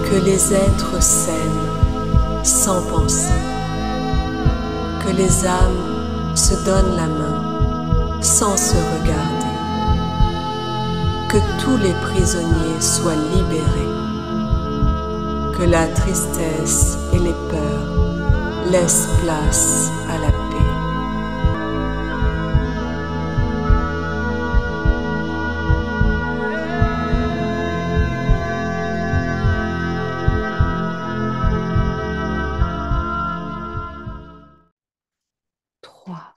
Que les êtres s'aiment sans penser, que les âmes se donnent la main sans se regarder, que tous les prisonniers soient libérés, que la tristesse et les peurs laissent place à la paix. Trois,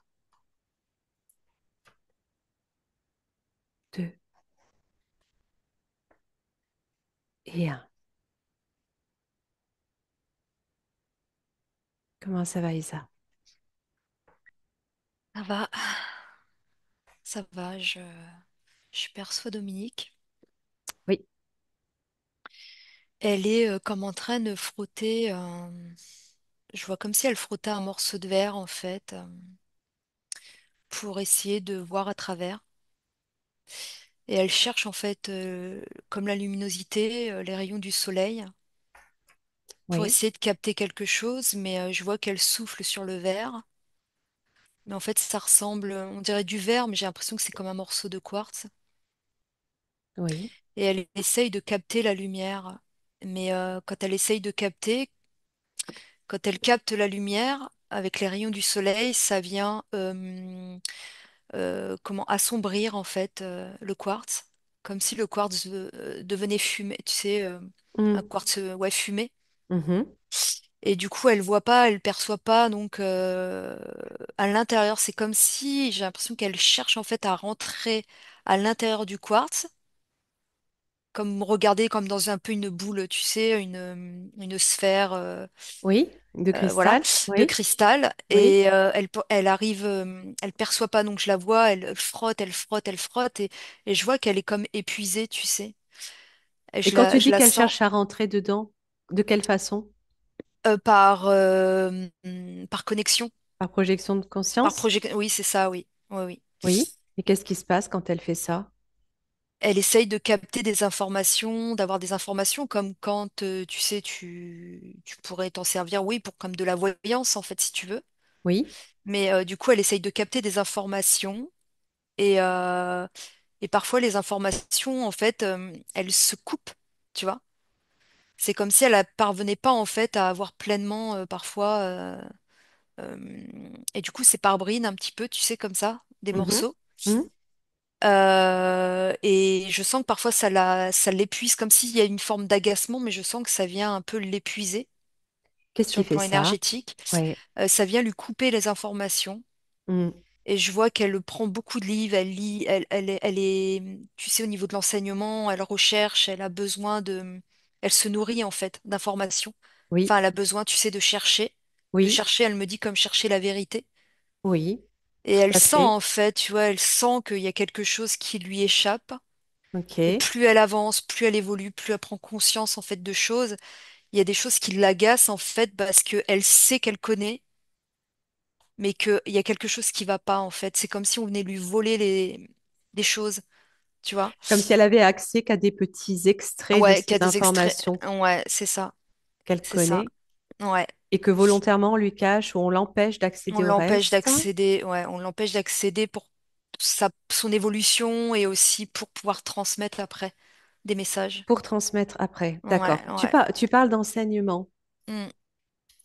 deux et un. Comment ça va, Isa? Ça va, ça va, je perçois Dominique. Oui, Elle est comme en train de frotter, je vois comme si elle frottait un morceau de verre en fait, pour essayer de voir à travers. Et elle cherche en fait, comme la luminosité, les rayons du soleil, pour oui, essayer de capter quelque chose, mais je vois qu'elle souffle sur le verre. Mais en fait, ça ressemble, on dirait du verre, mais j'ai l'impression que c'est comme un morceau de quartz. oui, Et elle essaye de capter la lumière. Mais quand elle essaye de capter, quand elle capte la lumière avec les rayons du soleil, ça vient comment assombrir en fait le quartz, comme si le quartz devenait fumé, tu sais, un mm, quartz ouais, fumé. mhm, Et du coup, elle voit pas, elle perçoit pas, donc à l'intérieur, c'est comme si j'ai l'impression qu'elle cherche en fait à rentrer à l'intérieur du quartz, comme regarder comme dans un peu une boule, tu sais, une sphère. oui, de Voilà, cristal, de oui, cristal. oui. Et elle arrive, elle perçoit pas, donc je la vois, elle frotte, elle frotte, elle frotte, et je vois qu'elle est comme épuisée, tu sais. Et Et quand tu je dis la qu'elle sens cherche à rentrer dedans, de quelle façon? par connexion, Par projection de par conscience? projet. Oui, c'est ça, oui. Oui, oui. Oui. Et qu'est-ce qui se passe quand elle fait ça? Elle essaye de capter des informations, d'avoir des informations comme quand, tu sais, tu pourrais t'en servir, oui, pour comme de la voyance, en fait, si tu veux. Oui, Mais du coup, elle essaye de capter des informations. Et, et parfois, les informations, en fait, elles se coupent, tu vois. C'est comme si elle ne parvenait pas, en fait, à avoir pleinement, parfois. Et du coup, c'est par brine un petit peu, tu sais, comme ça, des mhm, morceaux. mhm. Et je sens que parfois, ça l'épuise, comme s'il y a une forme d'agacement, mais je sens que ça vient un peu l'épuiser Qu'est-ce sur qui le fait plan ça? énergétique. Ouais. Ça vient lui couper les informations. Mm. Et je vois qu'elle prend beaucoup de livres, elle lit, elle est, tu sais, au niveau de l'enseignement, elle recherche, elle a besoin elle se nourrit en fait d'informations. Oui, Enfin, elle a besoin, tu sais, de oui, chercher, elle me dit comme chercher la vérité. oui, Et tout elle à sent fait. en fait, tu vois, elle sent qu'il y a quelque chose qui lui échappe. Et Ok. plus elle avance, plus elle évolue, plus elle prend conscience en fait de choses. Il y a des choses qui l'agacent en fait parce qu'elle sait qu'elle connaît, mais qu'il y a quelque chose qui va pas en fait. C'est comme si on venait lui voler des choses. Tu vois? Comme si elle avait accès qu'à des petits extraits de Ouais, ces qu'il y a des extraits. informations Ouais, c'est ça. qu'elle C'est ça. connaît Ouais. et que volontairement on lui cache ou on l'empêche On d'accéder au l'empêche reste d'accéder, ouais, on l'empêche d'accéder pour son évolution et aussi pour pouvoir transmettre après des messages. pour transmettre après. Ouais, D'accord. ouais. Tu parles d'enseignement. Mm.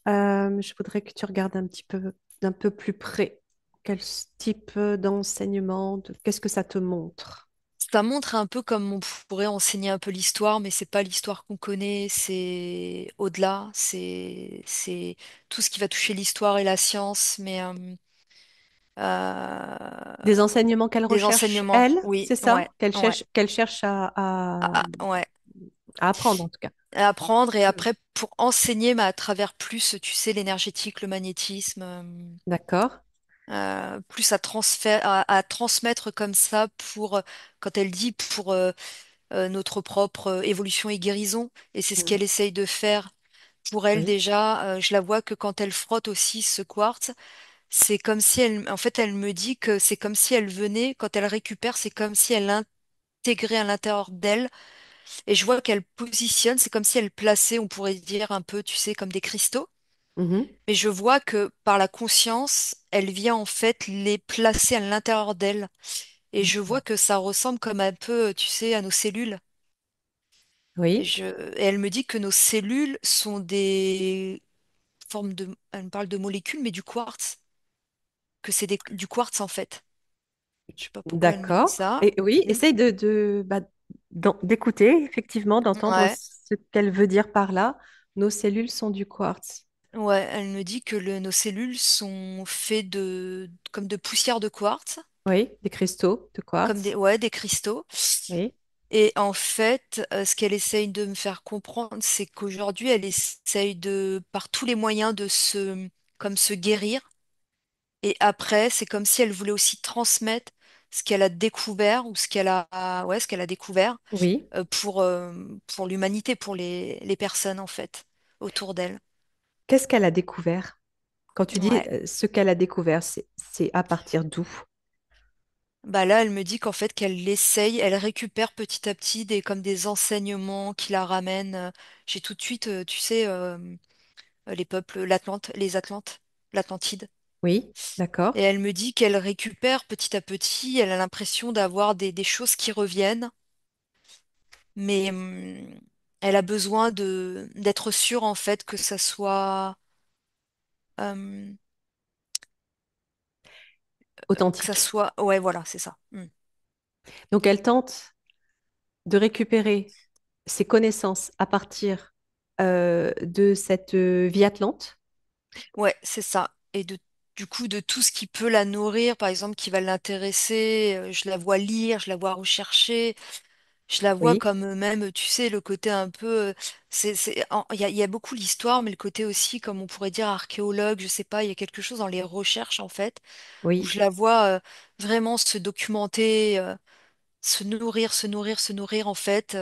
Je voudrais que tu regardes un petit peu d'un peu plus près. Quel type d'enseignement, qu'est-ce que ça te montre? Ça montre un peu comme on pourrait enseigner un peu l'histoire, mais c'est pas l'histoire qu'on connaît, c'est au-delà, c'est tout ce qui va toucher l'histoire et la science, mais Des enseignements qu'elle des recherche, enseignements, elle, oui, c'est ouais, ça? ouais. Qu'elle cherche Ouais, à apprendre en tout cas. à apprendre et Mm. après pour enseigner, mais à travers plus, tu sais, l'énergétique, le magnétisme, D'accord? plus à transmettre comme ça pour, quand elle dit pour notre propre évolution et guérison, et c'est ce Mm. qu'elle essaye de faire pour elle Oui, déjà. Je la vois que quand elle frotte aussi ce quartz, c'est comme si elle, en fait, elle me dit que c'est comme si elle venait, quand elle récupère, c'est comme si elle intégrait à l'intérieur d'elle Et je vois qu'elle positionne, c'est comme si elle plaçait, on pourrait dire un peu, tu sais, comme des cristaux. Mhm. Mais je vois que par la conscience, elle vient en fait les placer à l'intérieur d'elle. Et je vois D'accord. que ça ressemble comme un peu, tu sais, à nos cellules. Et, Oui, je... et elle me dit que nos cellules sont des formes de... Elle me parle de molécules, mais du quartz. Que c'est du quartz en fait. Je sais pas pourquoi elle me dit d'accord. ça. Et oui, Mm. essaye d'écouter, effectivement, d'entendre Ouais. ce qu'elle veut dire par là. Nos cellules sont du quartz. Ouais, elle me dit que nos cellules sont faites de comme de poussière de quartz, Oui, des cristaux de comme quartz. des cristaux. Oui, Et en fait, ce qu'elle essaye de me faire comprendre, c'est qu'aujourd'hui, elle essaye de, par tous les moyens, comme se guérir. Et après, c'est comme si elle voulait aussi transmettre ce qu'elle a découvert ou ouais, ce qu'elle a découvert oui. pour l'humanité, pour les personnes en fait autour d'elle. Qu'est-ce qu'elle a découvert? Quand tu dis Ouais. ce qu'elle a découvert, c'est à partir d'où? Bah là, elle me dit qu'en fait, qu'elle essaye, elle récupère petit à petit comme des enseignements qui la ramènent. J'ai tout de suite, tu sais, les peuples, les Atlantes, l'Atlantide. Oui, Et d'accord. elle me dit qu'elle récupère petit à petit, elle a l'impression d'avoir des choses qui reviennent, mais elle a besoin d'être sûre en fait euh, que ça Authentique. soit, ouais, voilà, c'est ça. Mm. Donc, elle tente de récupérer ses connaissances à partir de cette vie atlante. Ouais, c'est ça. Du coup, de tout ce qui peut la nourrir, par exemple, qui va l'intéresser, je la vois lire, je la vois rechercher. Je la vois Oui, comme même, tu sais, le côté un peu, il y a beaucoup l'histoire, mais le côté aussi, comme on pourrait dire, archéologue, je sais pas, il y a quelque chose dans les recherches, en fait, où oui, je la vois vraiment se documenter, se nourrir, se nourrir, se nourrir, en fait,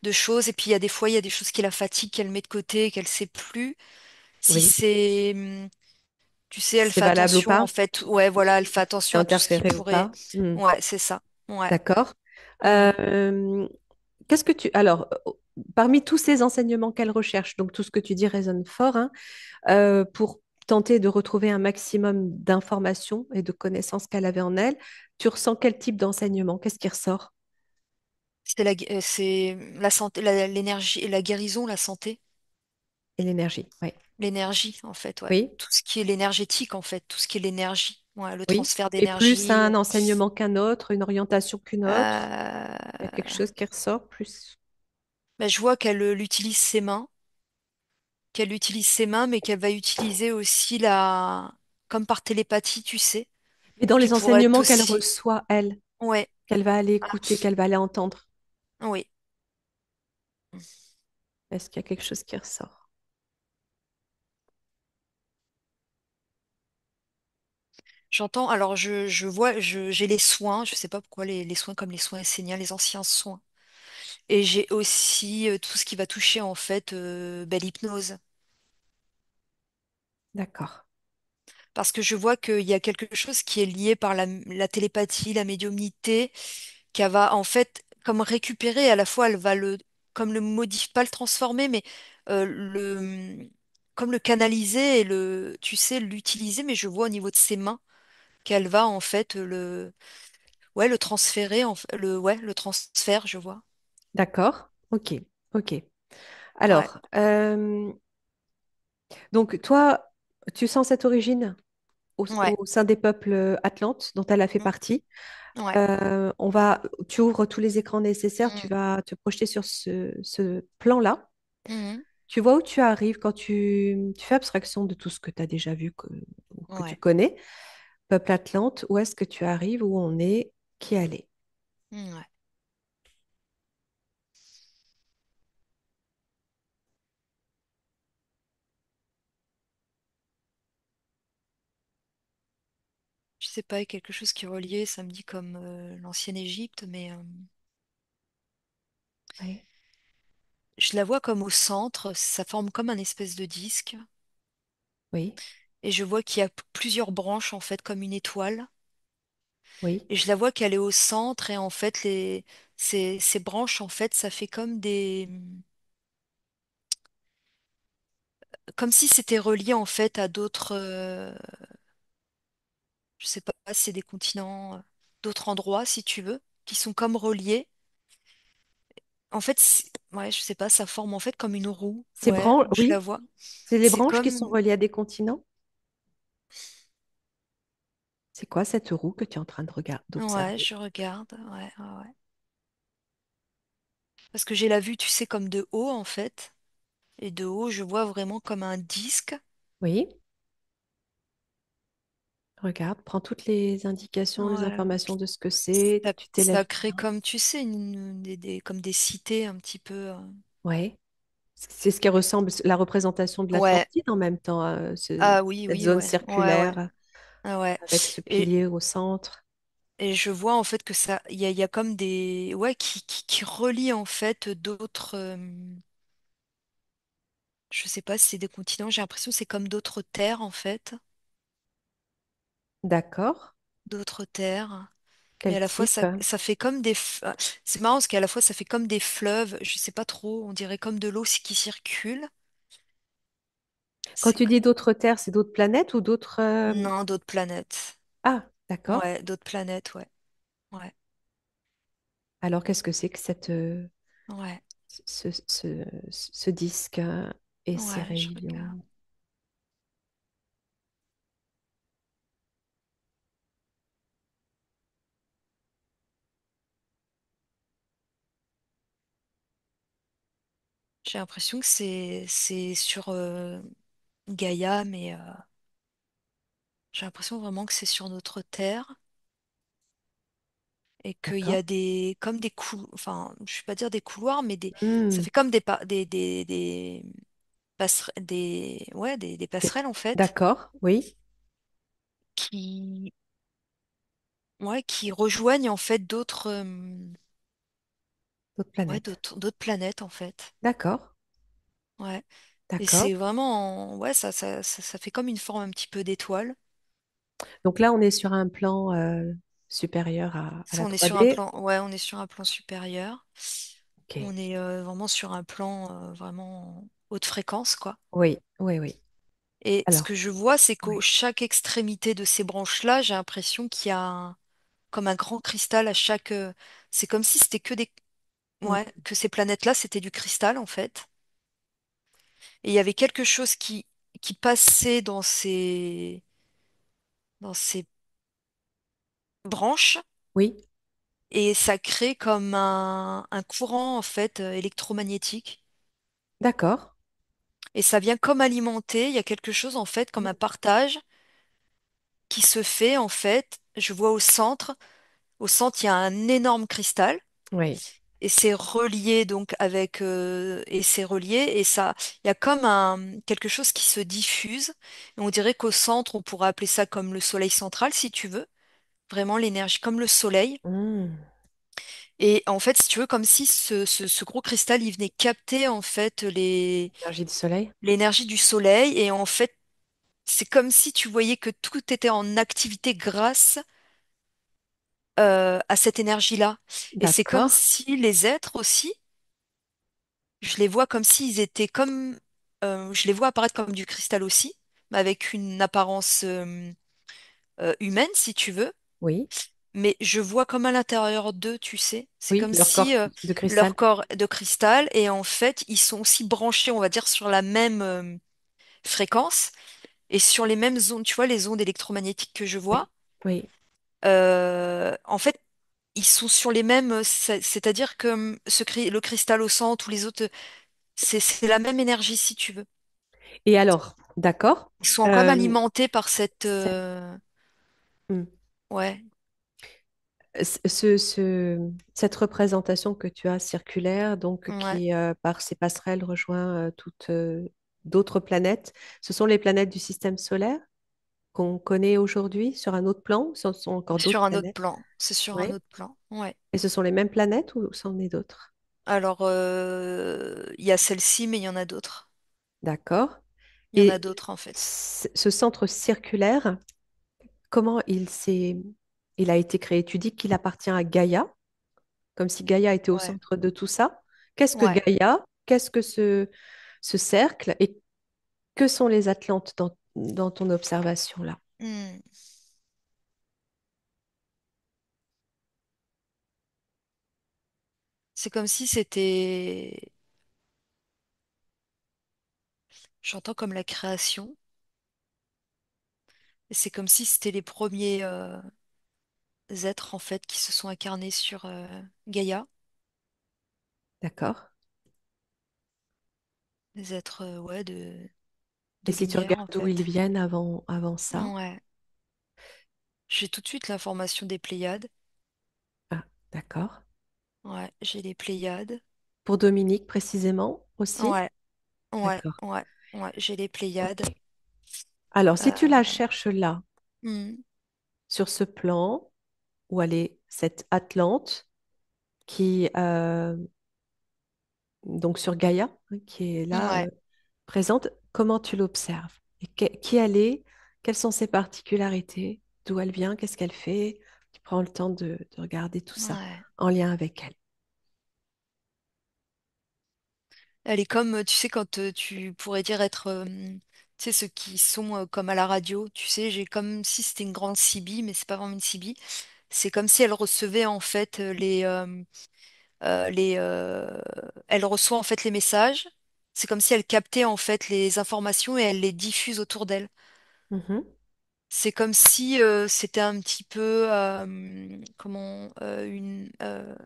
de choses. Et puis, il y a des fois, il y a des choses qui la fatiguent, qu'elle met de côté, qu'elle sait plus. Si oui. c'est, tu sais, elle C'est fait valable ou attention, en pas? fait, ouais, voilà, elle fait C'est attention à tout ce qui interféré ou pourrait, pas? Hmm. ouais, c'est ça, ouais. D'accord. Mm. Euh, qu'est-ce que tu... Alors, parmi tous ces enseignements qu'elle recherche, donc tout ce que tu dis résonne fort, hein, pour tenter de retrouver un maximum d'informations et de connaissances qu'elle avait en elle, tu ressens quel type d'enseignement? Qu'est-ce qui ressort? C'est la santé, l'énergie, la guérison, la santé, Et l'énergie, oui. l'énergie, en fait, ouais. Oui, Tout ce qui est l'énergétique, en fait, tout ce qui est l'énergie, ouais, le oui. transfert Et plus d'énergie. un enseignement qu'un autre, une orientation qu'une autre, il y a quelque Euh, chose qui ressort plus. ben, je vois qu'elle utilise ses mains, mais qu'elle va utiliser aussi comme par télépathie, tu sais, Et dans qui les pourrait être enseignements qu'elle aussi, reçoit, elle, ouais, qu'elle va aller ah, écouter, qu'elle va aller entendre, oui. est-ce qu'il y a quelque chose qui ressort? J'entends, alors je vois, j'ai les soins, je sais pas pourquoi les soins comme les soins esséniens, les anciens soins. Et j'ai aussi tout ce qui va toucher en fait ben, l'hypnose. D'accord, Parce que je vois qu'il y a quelque chose qui est lié par la télépathie, la médiumnité, qu'elle va en fait comme récupérer, à la fois elle va comme le modifier, pas le transformer, mais comme le canaliser et tu sais, l'utiliser, mais je vois au niveau de ses mains qu'elle va en fait ouais, le transférer, ouais, le transfert, je vois. d'accord, ok, ok. Ouais, Alors, donc toi, tu sens cette origine ouais, au sein des peuples atlantes dont elle a fait mm, partie. ouais, Tu ouvres tous les écrans nécessaires, tu mm, vas te projeter sur ce plan-là. mhm, Tu vois où tu arrives quand tu fais abstraction de tout ce que tu as déjà vu, ou que tu ouais, connais. Peuple Atlante, où est-ce que tu arrives, où on est, qui elle est. ouais. Je sais pas, il y a quelque chose qui est relié, ça me dit comme l'ancienne Égypte, mais Oui, je la vois comme au centre, ça forme comme un espèce de disque, oui, et je vois qu'il y a plusieurs branches en fait, comme une étoile, Oui. Et je la vois qu'elle est au centre et en fait ces branches en fait ça fait comme des comme si c'était relié en fait à d'autres je sais pas si c'est des continents d'autres endroits si tu veux qui sont comme reliés. En fait ouais je sais pas ça forme en fait comme une roue. Ces Ouais branches, je la oui, vois. c'est les C'est branches qui sont comme reliées à des continents. C'est quoi cette roue que tu es en train de regarder, ouais d'observer? je regarde ouais. Parce que j'ai la vue tu sais comme de haut en fait et de haut je vois vraiment comme un disque. Oui, regarde, prends toutes les indications, les Ouais. informations de ce que c'est. Tu Ça t'élèves crée bien. comme, tu sais, comme des cités un petit peu. Ouais. C'est ce qui ressemble, la représentation de Ouais. l'Atlantide en même temps, Ah oui, cette oui, zone ouais. Ouais, ouais. circulaire Ah ouais. avec ce Et, pilier au centre. et je vois en fait que ça, il y a comme des. Ouais, qui relient en fait d'autres. Je sais pas si c'est des continents, j'ai l'impression que c'est comme d'autres terres en fait. D'accord. D'autres terres. Mais Quel à la fois, type? ça fait comme des. C'est marrant parce qu'à la fois, ça fait comme des fleuves. Je sais pas trop, on dirait comme de l'eau qui circule. Quand C'est tu dis d'autres terres, c'est d'autres planètes ou d'autres... Non, d'autres planètes. Ah, d'accord. Ouais, d'autres planètes, ouais. Ouais, Alors, qu'est-ce que c'est que ouais, ce disque et ces ouais, je rayons? regarde. J'ai l'impression que c'est sur Gaïa, mais j'ai l'impression vraiment que c'est sur notre Terre et qu'il y D'accord. a des comme des couloirs, enfin, je vais pas dire des couloirs, mais ça Hmm, fait comme des passerelles, des des- passerelles en fait D'accord, oui, qui ouais qui rejoignent en fait d'autres d'autres ouais planètes. d'autres planètes en fait. D'accord, Ouais. Et d'accord. c'est vraiment ouais ça fait comme une forme un petit peu d'étoile. Donc là, on est sur un plan supérieur à Ça, la on est sur un 3D. plan, ouais, on est sur un plan supérieur. Ok. On est vraiment sur un plan vraiment haute fréquence, quoi. Oui, oui, oui. Et ce que Alors, je vois, c'est qu'au oui. chaque extrémité de ces branches-là, j'ai l'impression qu'il y a comme un grand cristal à chaque. C'est comme si c'était que des, Hmm, ouais, que ces planètes-là, c'était du cristal en fait. Et il y avait quelque chose qui passait dans ces branches oui, et ça crée comme un courant en fait électromagnétique. d'accord. Et ça vient comme alimenter, il y a quelque chose en fait, comme un partage qui se fait en fait. Je vois au centre, il y a un énorme cristal Oui. et c'est relié donc avec et c'est relié et ça, il y a comme un quelque chose qui se diffuse. Et on dirait qu'au centre, on pourrait appeler ça comme le soleil central si tu veux, vraiment l'énergie comme le soleil. Hmm, Et en fait, si tu veux, comme si ce gros cristal, il venait capter en fait énergie du soleil. l'énergie du soleil et en fait c'est comme si tu voyais que tout était en activité grâce à cette énergie-là. Et c'est comme D'accord. si les êtres aussi, je les vois comme s'ils étaient comme, je les vois apparaître comme du cristal aussi, mais avec une apparence humaine, si tu veux. Oui, Mais je vois comme à l'intérieur d'eux, tu sais. C'est oui, comme leur corps si de cristal. leur corps est de cristal et en fait, ils sont aussi branchés, on va dire, sur la même fréquence et sur les mêmes ondes, tu vois, les ondes électromagnétiques que je Oui, vois. oui. En fait, ils sont sur les mêmes, c'est-à-dire que le cristal au centre ou les autres, c'est la même énergie si tu veux. Et alors, d'accord. Ils sont comme euh, alimentés par cette, cette, hmm, ouais, cette représentation que tu as circulaire, donc ouais, qui, par ces passerelles, rejoint toutes d'autres planètes, ce sont les planètes du système solaire qu'on connaît aujourd'hui sur un autre plan, ou ce sont encore d'autres sur un autre planètes? plan. C'est sur un Oui. autre plan, ouais. Et ce sont les mêmes planètes ou c'en est d'autres? Alors, il y a celle-ci, mais il y en a d'autres. D'accord. Il y en a Et d'autres en fait. ce centre circulaire, comment il s'est... Il a été créé. Tu dis qu'il appartient à Gaïa, comme si Gaïa était au Ouais, centre de tout ça. Qu'est-ce que ouais. Gaïa? Qu'est-ce que ce cercle? Et que sont les Atlantes dans ton observation là? Hmm. C'est comme si c'était, j'entends comme la création, et c'est comme si c'était les premiers êtres en fait qui se sont incarnés sur Gaïa, D'accord? des êtres ouais Et de si tu lumière regardes en d'où ils fait. viennent avant ça? Ouais. J'ai tout de suite l'information des Pléiades. Ah, d'accord. Ouais, j'ai les Pléiades. Pour Dominique précisément aussi? Ouais, ouais, D'accord. ouais, ouais, j'ai les Pléiades. Ok. Alors, si tu la Euh, cherches là, hmm, sur ce plan, où elle est cette Atlante qui, donc sur Gaïa, hein, qui est là ouais, présente, comment tu l'observes? Et qui elle est? Quelles sont ses particularités? D'où elle vient? Qu'est-ce qu'elle fait? Tu prends le temps de regarder tout ça ouais. en lien avec elle. Elle est comme, tu sais, quand tu pourrais dire être, tu sais, ceux qui sont comme à la radio, tu sais, j'ai comme si c'était une grande CB, mais c'est pas vraiment une CB. C'est comme si elle recevait en fait elle reçoit en fait les messages. C'est comme si elle captait en fait les informations et elle les diffuse autour d'elle. Mhm. C'est comme si c'était un petit peu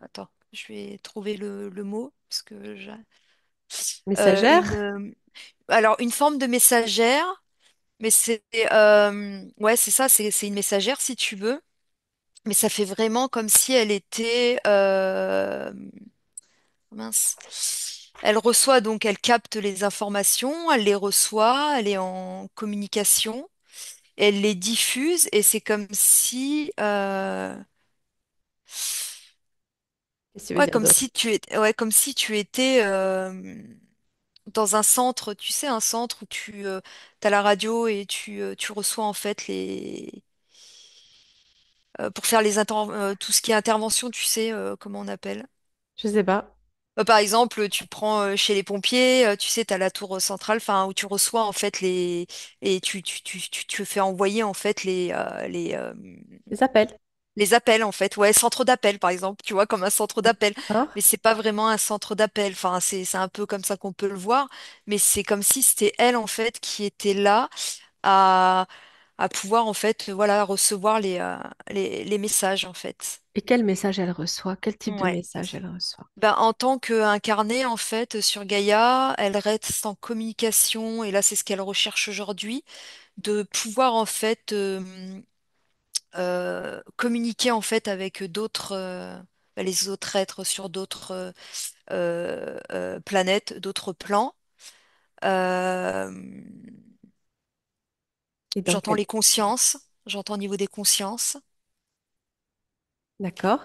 attends, je vais trouver le mot parce que une Messagère? alors une forme de messagère, mais c'est ouais c'est ça, c'est une messagère si tu veux, mais ça fait vraiment comme si elle était mince. Elle reçoit donc, elle capte les informations, elle les reçoit, elle est en communication, elle les diffuse et c'est comme si Qu'est-ce que tu veux ouais, dire d'autre? ouais, comme si tu étais dans un centre, tu sais, un centre où tu as la radio et tu reçois en fait pour faire tout ce qui est intervention, tu sais, comment on appelle? Je sais pas. Par exemple, tu prends chez les pompiers, tu sais, tu as la tour centrale, enfin, où tu reçois en fait et tu fais envoyer en fait Les appels. les appels en fait, ouais, centre d'appel par exemple, tu vois, comme un centre d'appel. D'accord. Mais c'est pas vraiment un centre d'appel, enfin, c'est un peu comme ça qu'on peut le voir, mais c'est comme si c'était elle en fait qui était là à, à pouvoir en fait, voilà, recevoir les messages en fait. Et quel message elle reçoit? Quel type de Ouais. message elle reçoit? Ben, en tant qu'incarnée en fait sur Gaïa, elle reste en communication et là c'est ce qu'elle recherche aujourd'hui, de pouvoir en fait communiquer en fait avec d'autres les autres êtres sur d'autres planètes, d'autres plans. Euh, Et dans J'entends quel... les consciences, j'entends au niveau des consciences, D'accord.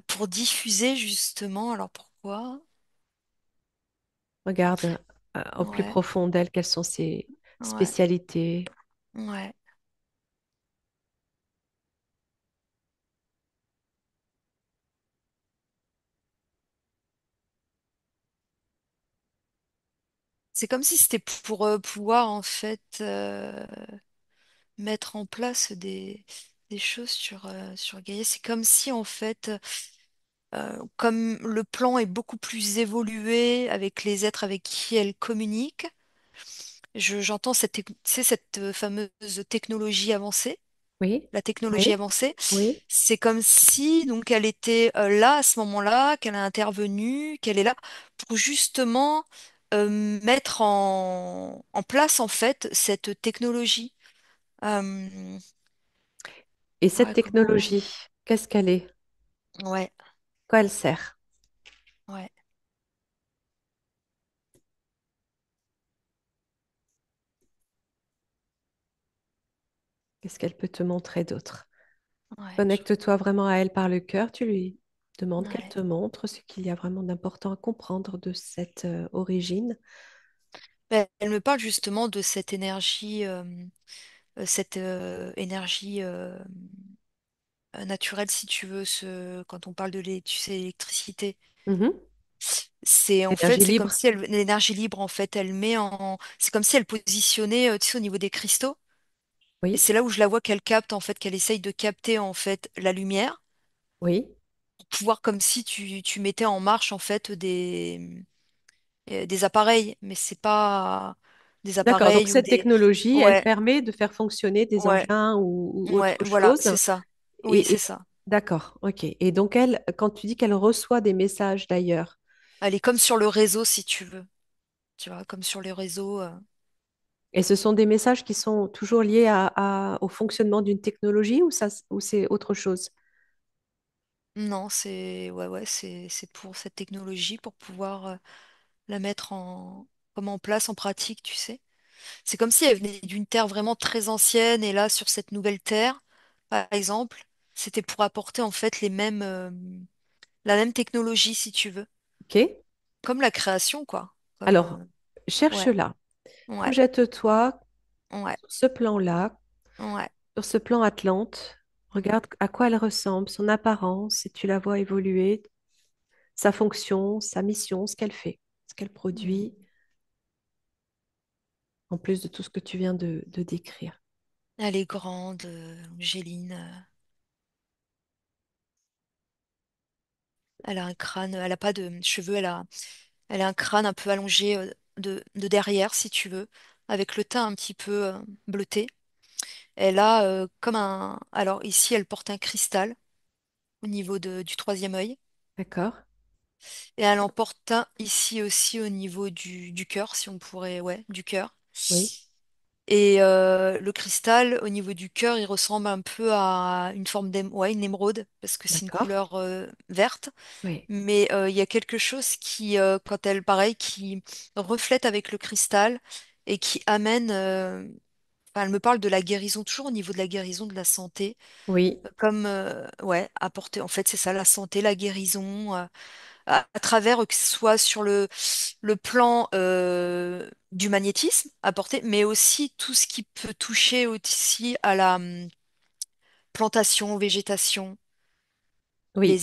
pour diffuser justement. Alors pourquoi? Regarde au plus Ouais, profond d'elle quelles sont ses ouais, spécialités. ouais. C'est comme si c'était pour pouvoir en fait mettre en place des choses sur Gaïa. C'est comme si en fait, comme le plan est beaucoup plus évolué avec les êtres avec qui elle communique, j'entends tu sais, cette fameuse technologie avancée, Oui, la technologie oui, avancée. oui. C'est comme si donc elle était là à ce moment-là, qu'elle a intervenu, qu'elle est là pour justement mettre en place en fait cette technologie. Euh, Et cette ouais, comment? technologie, qu'est-ce qu'elle est? Ouais, Quoi elle sert? ouais, Qu'est-ce qu'elle peut te montrer d'autre? ouais, Connecte-toi vraiment à elle par le cœur. Tu lui demandes qu'elle ouais. te montre ce qu'il y a vraiment d'important à comprendre de cette origine. Ben, elle me parle justement de cette énergie cette énergie naturelle, si tu veux, quand on parle tu sais, l'électricité. Mhm. C'est en fait, Énergie c'est comme libre? si l'énergie libre, en fait, c'est comme si elle positionnait, tu sais, au niveau des cristaux. Et Oui, c'est là où je la vois qu'elle capte, en fait, qu'elle essaye de capter, en fait, la lumière, oui. pour pouvoir, comme si tu mettais en marche, en fait, des appareils, mais c'est pas des D'accord. Donc appareils ou cette des... technologie, elle Ouais, permet de faire fonctionner des ouais, engins ou ouais, autre voilà, chose. c'est ça. Oui, c'est Et ça. d'accord, ok. Et donc elle, quand tu dis qu'elle reçoit des messages d'ailleurs, Elle est comme sur le réseau, si tu veux. Tu vois, comme sur les réseaux. et ce sont des messages qui sont toujours liés au fonctionnement d'une technologie ou c'est autre chose? Non, c'est pour cette technologie, pour pouvoir la mettre comme en place, en pratique, tu sais. C'est comme si elle venait d'une terre vraiment très ancienne, et là, sur cette nouvelle terre, par exemple, c'était pour apporter en fait la même technologie, si tu veux. Ok. Comme la création, quoi. Comme, Alors, ouais, cherche-la. ouais, Projette-toi ouais, sur ce plan-là, ouais. sur ce plan Atlante. Mhm, Regarde à quoi elle ressemble, son apparence, si tu la vois évoluer, sa fonction, sa mission, ce qu'elle fait, ce qu'elle mhm. produit, en plus de tout ce que tu viens de décrire. Elle est grande, Angéline. Elle a un crâne, elle a pas de cheveux, elle a un crâne un peu allongé de derrière, si tu veux, avec le teint un petit peu bleuté. Elle a comme un... Alors ici, elle porte un cristal au niveau du troisième œil. D'accord? Et elle en porte un ici aussi au niveau du cœur, si on pourrait... Ouais, du cœur. Oui, Et le cristal, au niveau du cœur, il ressemble un peu à une forme ouais, une émeraude, parce que c'est une d'accord. couleur verte. Oui, Mais il y a quelque chose qui, quand elle, pareil, qui reflète avec le cristal et qui amène, enfin, elle me parle de la guérison, toujours au niveau de la guérison, de la santé, oui, comme, ouais, apporter, en fait, c'est ça, la santé, la guérison, à travers, que ce soit sur le plan du magnétisme apporté, mais aussi tout ce qui peut toucher aussi à la plantation, végétation, oui.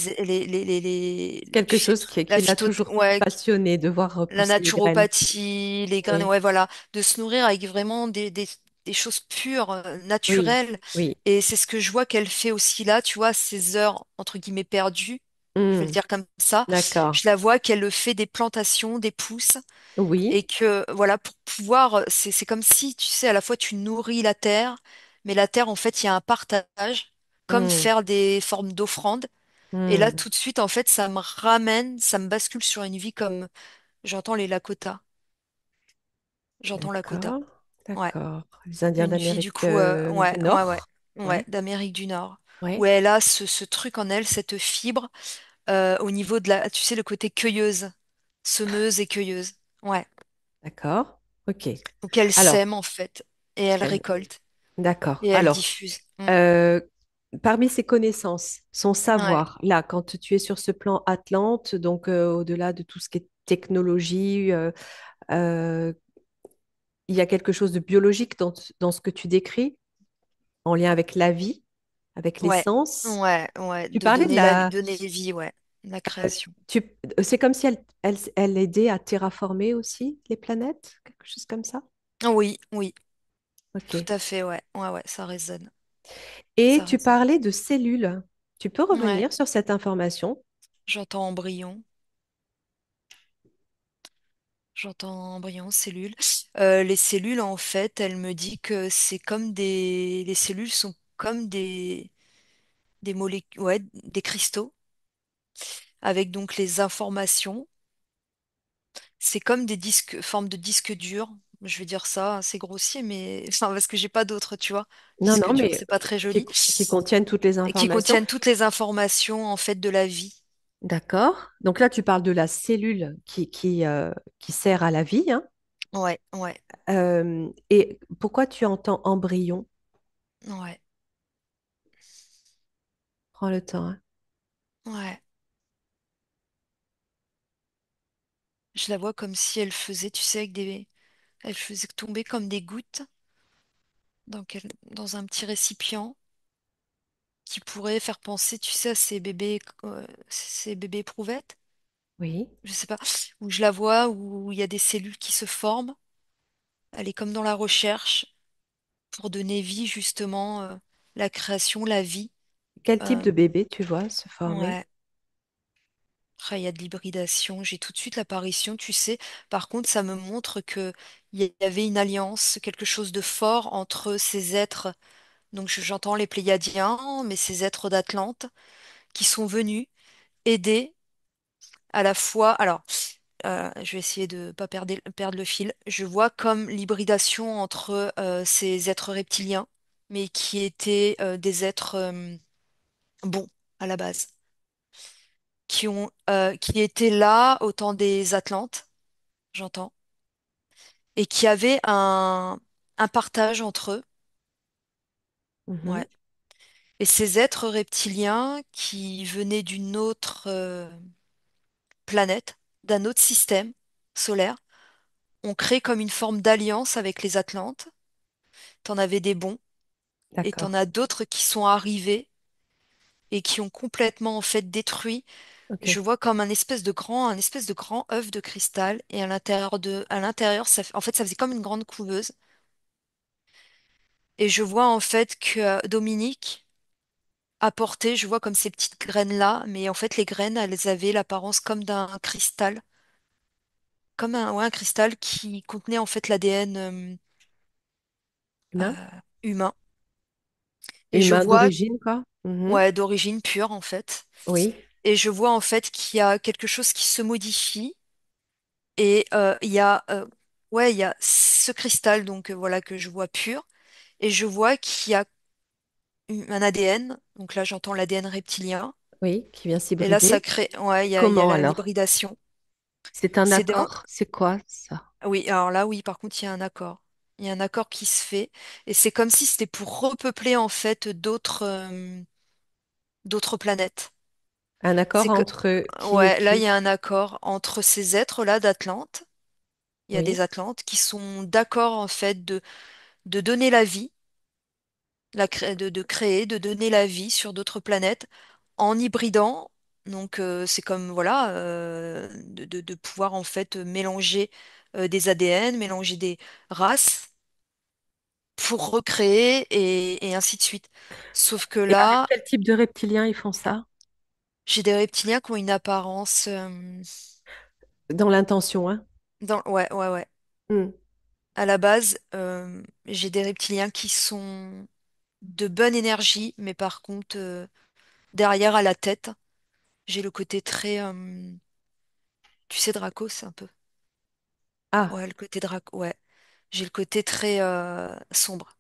Quelque tu sais, chose la qui l'a toujours ouais, passionné de voir la repousser les graines. naturopathie, les graines, Oui, ouais, voilà, de se nourrir avec vraiment des choses pures, oui, naturelles. oui. Et c'est ce que je vois qu'elle fait aussi là, tu vois, ces heures, entre guillemets, perdues, je vais le Hmm, dire comme ça. d'accord. Je la vois qu'elle fait des plantations, des pousses, et Oui. que, voilà, pour pouvoir, c'est comme si, tu sais, à la fois tu nourris la terre, mais la terre, en fait, il y a un partage, comme Hmm, faire des formes d'offrandes. Et là, hmm. tout de suite, en fait, ça me ramène, ça me bascule sur une vie comme j'entends les Lakota. J'entends Lakota. D'accord, Ouais. d'accord. Les Indiens Une vie, du d'Amérique coup, du Nord. Ouais, Ouais, d'Amérique du Nord. Où ouais, elle a ce truc en elle, cette fibre, au niveau de la, tu sais, le côté cueilleuse, semeuse et cueilleuse. Ouais. d'accord. Ok. Donc elle Alors, sème, en fait, et elle elle- récolte, d'accord. et elle Alors, diffuse. euh, parmi ses connaissances, son Ouais. savoir, là, quand tu es sur ce plan Atlante, donc au-delà de tout ce qui est technologie, euh, il y a quelque chose de biologique dans ce que tu décris, en lien avec la vie, avec Ouais. l'essence. Ouais. Tu De parlais de la... donner vie, ouais. La création. C'est comme si elle aidait à terraformer aussi les planètes, quelque chose comme ça. Oui, oui. Tout Ok. à fait, ouais. Ouais, ça résonne. Et Ça tu résonne. parlais de cellules. Tu peux Ouais. revenir sur cette information? J'entends embryon. J'entends embryon, cellules. Les cellules, en fait, elle me dit que c'est comme des... Les cellules sont comme des molécules, ouais, des cristaux, avec donc les informations. C'est comme des disques, formes de disques durs. Je vais dire ça, c'est grossier, mais enfin, parce que j'ai pas d'autres, tu vois. Non, Disques non, durs, mais c'est pas très joli. qui contiennent toutes les Et qui informations. contiennent toutes les informations, en fait, de la vie. D'accord. Donc là, tu parles de la cellule qui sert à la vie, hein. Ouais, Et pourquoi tu entends embryon? ouais, Prends le temps, hein. ouais. Je la vois comme si elle faisait, tu sais, avec des... Elle faisait tomber comme des gouttes. dans un petit récipient qui pourrait faire penser, tu sais, à ces bébés éprouvettes, Oui. je sais pas, où je la vois, où il y a des cellules qui se forment. Elle est comme dans la recherche pour donner vie, justement, la création, la vie. Quel type Euh, de bébé tu vois se former? ouais. Ah, il y a de l'hybridation, j'ai tout de suite l'apparition, tu sais. Par contre, ça me montre que il y avait une alliance, quelque chose de fort entre ces êtres. Donc j'entends les Pléiadiens, mais ces êtres d'Atlante qui sont venus aider à la fois. Alors, je vais essayer de pas perdre le fil. Je vois comme l'hybridation entre ces êtres reptiliens, mais qui étaient des êtres bons à la base, qui étaient là au temps des Atlantes, j'entends, et qui avaient un partage entre eux. Mhm. Ouais. Et ces êtres reptiliens qui venaient d'une autre planète, d'un autre système solaire, ont créé comme une forme d'alliance avec les Atlantes. T'en avais des bons et t'en D'accord. as d'autres qui sont arrivés et qui ont complètement en fait détruit. Je Ok. vois comme un espèce de grand œuf de cristal et à l'intérieur, en fait, ça faisait comme une grande couveuse. Et je vois en fait que Dominique apportait, je vois comme ces petites graines-là, mais en fait, les graines, elles avaient l'apparence comme d'un cristal, comme un cristal qui contenait en fait l'ADN Humain? humain. Et je Humain vois, d'origine, quoi. Mhm. ouais, d'origine pure en fait. Oui. Et je vois en fait qu'il y a quelque chose qui se modifie. Et il y a ce cristal donc voilà que je vois pur. Et je vois qu'il y a un ADN. Donc là, j'entends l'ADN reptilien. Oui, qui vient Et là, ça s'hybrider. crée, il y a Comment alors? l'hybridation. C'est un C'est dans, accord? C'est quoi ça? oui, alors là, oui, par contre, il y a un accord. Il y a un accord qui se fait. Et c'est comme si c'était pour repeupler en fait d'autres planètes. Un accord C'est que, entre qui et ouais, là, il y qui? a un accord entre ces êtres-là d'Atlante. Il y a des Oui, Atlantes qui sont d'accord en fait de donner la vie, de créer, de donner la vie sur d'autres planètes en hybridant. Donc c'est comme voilà de pouvoir en fait mélanger des ADN, mélanger des races pour recréer et ainsi de suite. Sauf que et avec là, quel type de reptiliens ils font ça? j'ai des reptiliens qui ont une apparence Dans l'intention, hein? ouais, ouais, ouais. Hmm. À la base, j'ai des reptiliens qui sont de bonne énergie, mais par contre, derrière à la tête, j'ai le côté très, tu sais, Dracos un peu. Ah, Ouais, le côté ouais. J'ai le côté très sombre.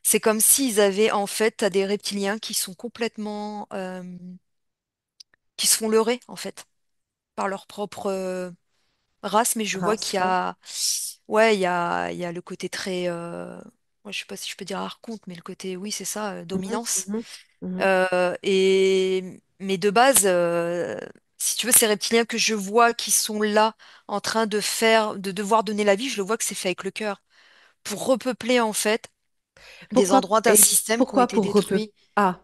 C'est comme s'ils avaient, en fait, t'as des reptiliens qui sont complètement, qui se font leurrer, en fait, par leur propre race, mais je vois race, qu'il y ouais. a, ouais, il y a le côté très, moi, je sais pas si je peux dire archonte, mais le côté, oui, c'est ça, Mhm, dominance. mhm, mhm. Mais de base, si tu veux, ces reptiliens que je vois qui sont là en train de devoir donner la vie, je le vois que c'est fait avec le cœur pour repeupler en fait des Pourquoi, endroits d'un et système qui ont pourquoi été pour détruits, Ah,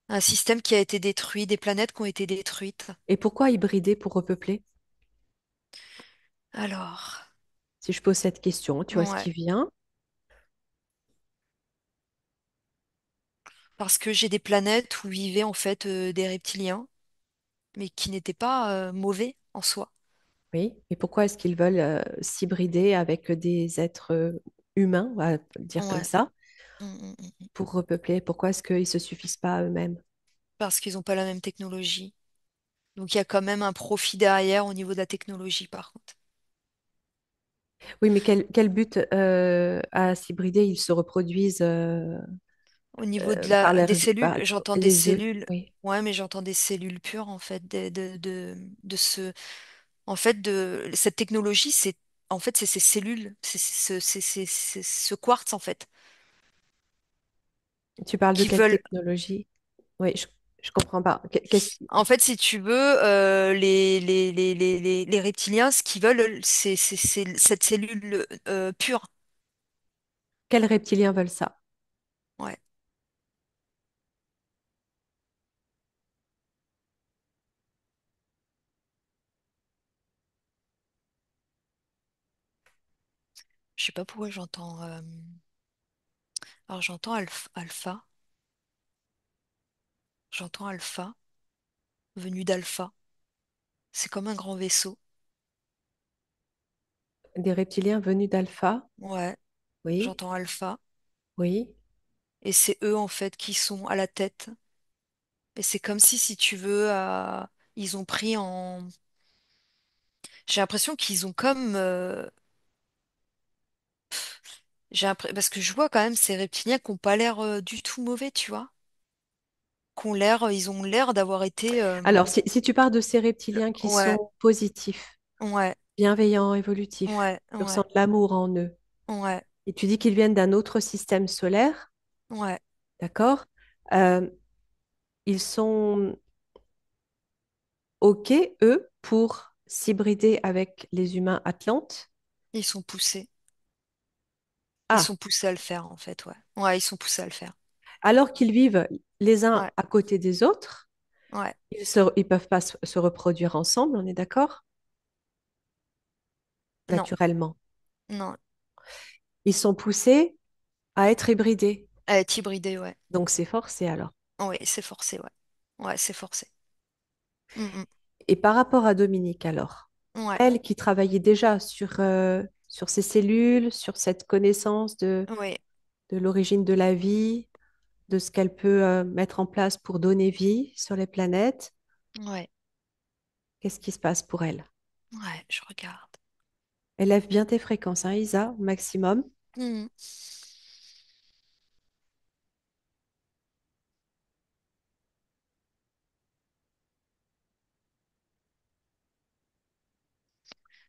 un système qui a été détruit, des planètes qui ont été détruites. et pourquoi hybrider pour repeupler? Alors, Si je pose cette question, tu vois ce ouais, qui vient? parce que j'ai des planètes où vivaient en fait des reptiliens, mais qui n'étaient pas mauvais en soi. Oui. Et pourquoi est-ce qu'ils veulent s'hybrider avec des êtres humains, on va dire comme Ouais. ça, Mm, mm, mm. pour repeupler? Pourquoi est-ce qu'ils se suffisent pas à eux-mêmes? Parce qu'ils n'ont pas la même technologie. Donc il y a quand même un profit derrière au niveau de la technologie, par contre. Oui, mais quel but à s'hybrider? Ils se reproduisent Au niveau de par des par cellules, j'entends des les œufs. cellules. Oui. Ouais, mais j'entends des cellules pures, en fait, de ce. En fait, de cette technologie, c'est ces cellules, c'est ce quartz, en fait, Tu parles de qui quelle veulent. technologie? Oui, je comprends pas. Qu'est-ce qui... En fait, si tu veux, les reptiliens, ce qu'ils veulent, c'est cette cellule pure. Quels reptiliens veulent ça? Ouais. Je sais pas pourquoi j'entends. Alors j'entends alpha. J'entends alpha, venu d'alpha. C'est comme un grand vaisseau. Des reptiliens venus d'Alpha? Ouais, Oui, j'entends alpha. oui. Et c'est eux en fait qui sont à la tête. Et c'est comme si tu veux, ils ont pris en. J'ai l'impression qu'ils ont comme. Parce que je vois quand même ces reptiliens qui n'ont pas l'air du tout mauvais, tu vois. Ils ont l'air d'avoir été. Alors, si tu pars de ces reptiliens qui Ouais, sont positifs, ouais, bienveillants, évolutifs, ouais, tu ouais, ressens de l'amour en eux, ouais, et tu dis qu'ils viennent d'un autre système solaire, ouais. d'accord? Euh, ils sont OK, eux, pour s'hybrider avec les humains atlantes. Ils sont poussés. Ils Ah, sont poussés à le faire en fait, ouais. Ouais, ils sont poussés à le faire. alors qu'ils vivent les uns Ouais, à côté des autres, ouais. ils peuvent pas se reproduire ensemble, on est d'accord? Non, Naturellement. non. Ils sont poussés à être hybridés. À être hybridés, ouais. Donc c'est forcé alors. Oui, c'est forcé, ouais. Ouais, c'est forcé. Mm, Et par rapport à Dominique alors, mm. Ouais, elle qui travaillait déjà sur ses cellules, sur cette connaissance ouais, de l'origine de la vie, de ce qu'elle peut mettre en place pour donner vie sur les planètes, ouais, qu'est-ce qui se passe pour elle? ouais, je regarde. Élève bien tes fréquences, hein, Isa, au maximum. Mm.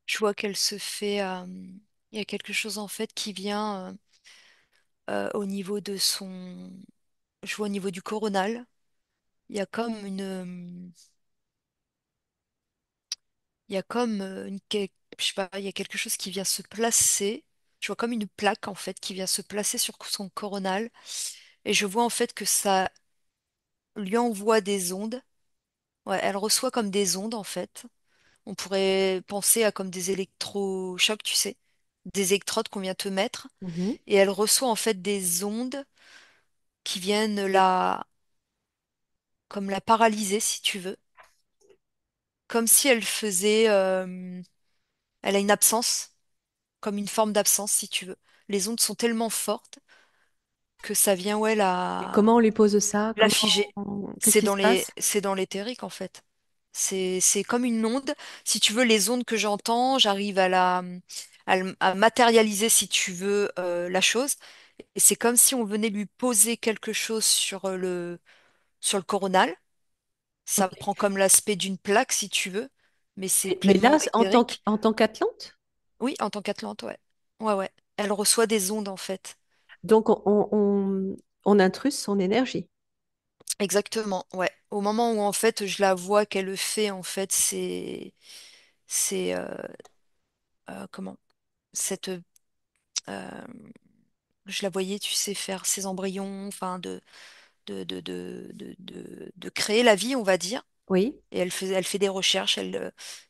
Je vois qu'elle se fait. Il y a quelque chose en fait qui vient au niveau de son. Je vois au niveau du coronal. Il y a comme une. Il y a comme je sais pas, il y a quelque chose qui vient se placer. Je vois comme une plaque en fait qui vient se placer sur son coronal. Et je vois en fait que ça lui envoie des ondes. Ouais, elle reçoit comme des ondes en fait. On pourrait penser à comme des électrochocs, tu sais, des électrodes qu'on vient te mettre. Mhm. Et elle reçoit en fait des ondes qui viennent comme la paralyser si tu veux. Comme si elle faisait, elle a une absence, comme une forme d'absence si tu veux. Les ondes sont tellement fortes que ça vient, ouais, Et comment on lui pose ça? la figer. Qu'est-ce qui se passe? C'est dans l'éthérique en fait. C'est comme une onde. Si tu veux, les ondes que j'entends, j'arrive à matérialiser, si tu veux, la chose. Et c'est comme si on venait lui poser quelque chose sur le coronal. Ça Ok. prend comme l'aspect d'une plaque, si tu veux, mais c'est Mais là, pleinement éthérique. en tant qu'Atlante, Oui, en tant qu'Atlante, ouais. Ouais, ouais. Elle reçoit des ondes, en fait. donc on intruse son énergie. Exactement, ouais. Au moment où, en fait, je la vois qu'elle le fait, en fait, c'est, comment? Cette, je la voyais, tu sais, faire ses embryons, enfin, de créer la vie, on va dire. Oui, Et elle fait des recherches,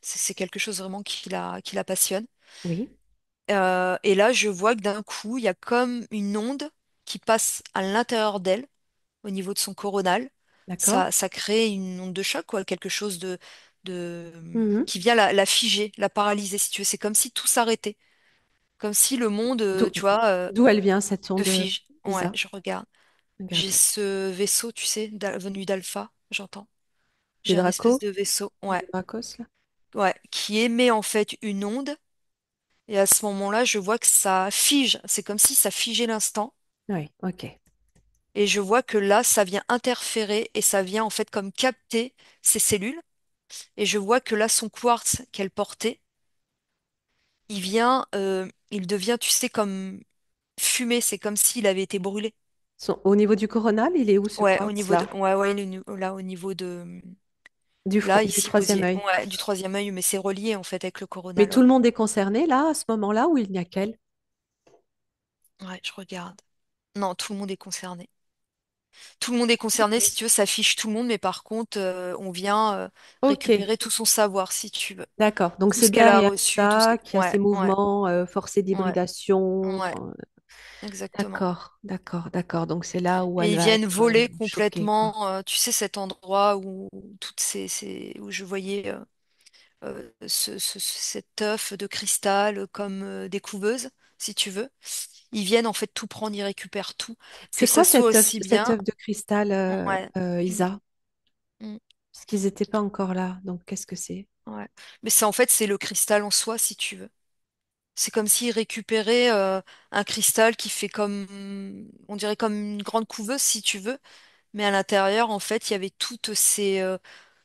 c'est quelque chose vraiment qui la passionne. oui, Et là, je vois que d'un coup, il y a comme une onde qui passe à l'intérieur d'elle, au niveau de son coronal. d'accord. Ça crée une onde de choc, quoi, quelque chose de, Mhm. qui vient la figer, la paralyser, si tu veux. C'est comme si tout s'arrêtait. Comme si le monde, D'où tu vois, d'où elle vient cette se onde, fige. Ouais, Isa? je regarde. J'ai Regarde. ce vaisseau, tu sais, venu d'Alpha, j'entends. Des J'ai un espèce Dracos, de vaisseau, ouais, des Dracos là? ouais, qui émet en fait une onde. Et à ce moment-là, je vois que ça fige. C'est comme si ça figeait l'instant. Oui, ok. Et je vois que là, ça vient interférer et ça vient en fait comme capter ces cellules. Et je vois que là, son quartz qu'elle portait, il devient, tu sais, comme fumé. C'est comme s'il avait été brûlé. Au niveau du coronal, il est où ce Ouais, quartz là? ouais, là, au niveau de, Du front, là, du ici, troisième œil. ouais, du troisième œil, mais c'est relié en fait avec le Mais coronal, tout ouais. le monde est concerné là, à ce moment-là, où il n'y a qu'elle? Ouais, je regarde. Non, tout le monde est concerné. Tout le monde est concerné, Ok. si tu veux, ça affiche tout le monde, mais par contre, on vient Ok, récupérer tout son savoir, si tu veux. d'accord. Donc Tout c'est ce qu'elle a derrière reçu, tout ce que... ça qu'il y a Ouais, ces ouais, mouvements forcés ouais, d'hybridation. ouais, exactement. D'accord, d'accord, d'accord. Donc c'est là où Et elle ils va viennent être voler choquée, quoi. complètement, tu sais, cet endroit où où je voyais cet œuf de cristal comme des couveuses, si tu veux. Ils viennent en fait tout prendre, ils récupèrent tout. Que C'est ça quoi soit aussi cet bien. œuf de cristal, Ouais. Mm, Isa? mm, Parce qu'ils n'étaient pas encore là. Donc qu'est-ce que c'est? ouais. Mais c'est en fait, c'est le cristal en soi, si tu veux. C'est comme s'ils récupéraient un cristal qui fait comme, on dirait comme une grande couveuse, si tu veux. Mais à l'intérieur, en fait, il y avait toutes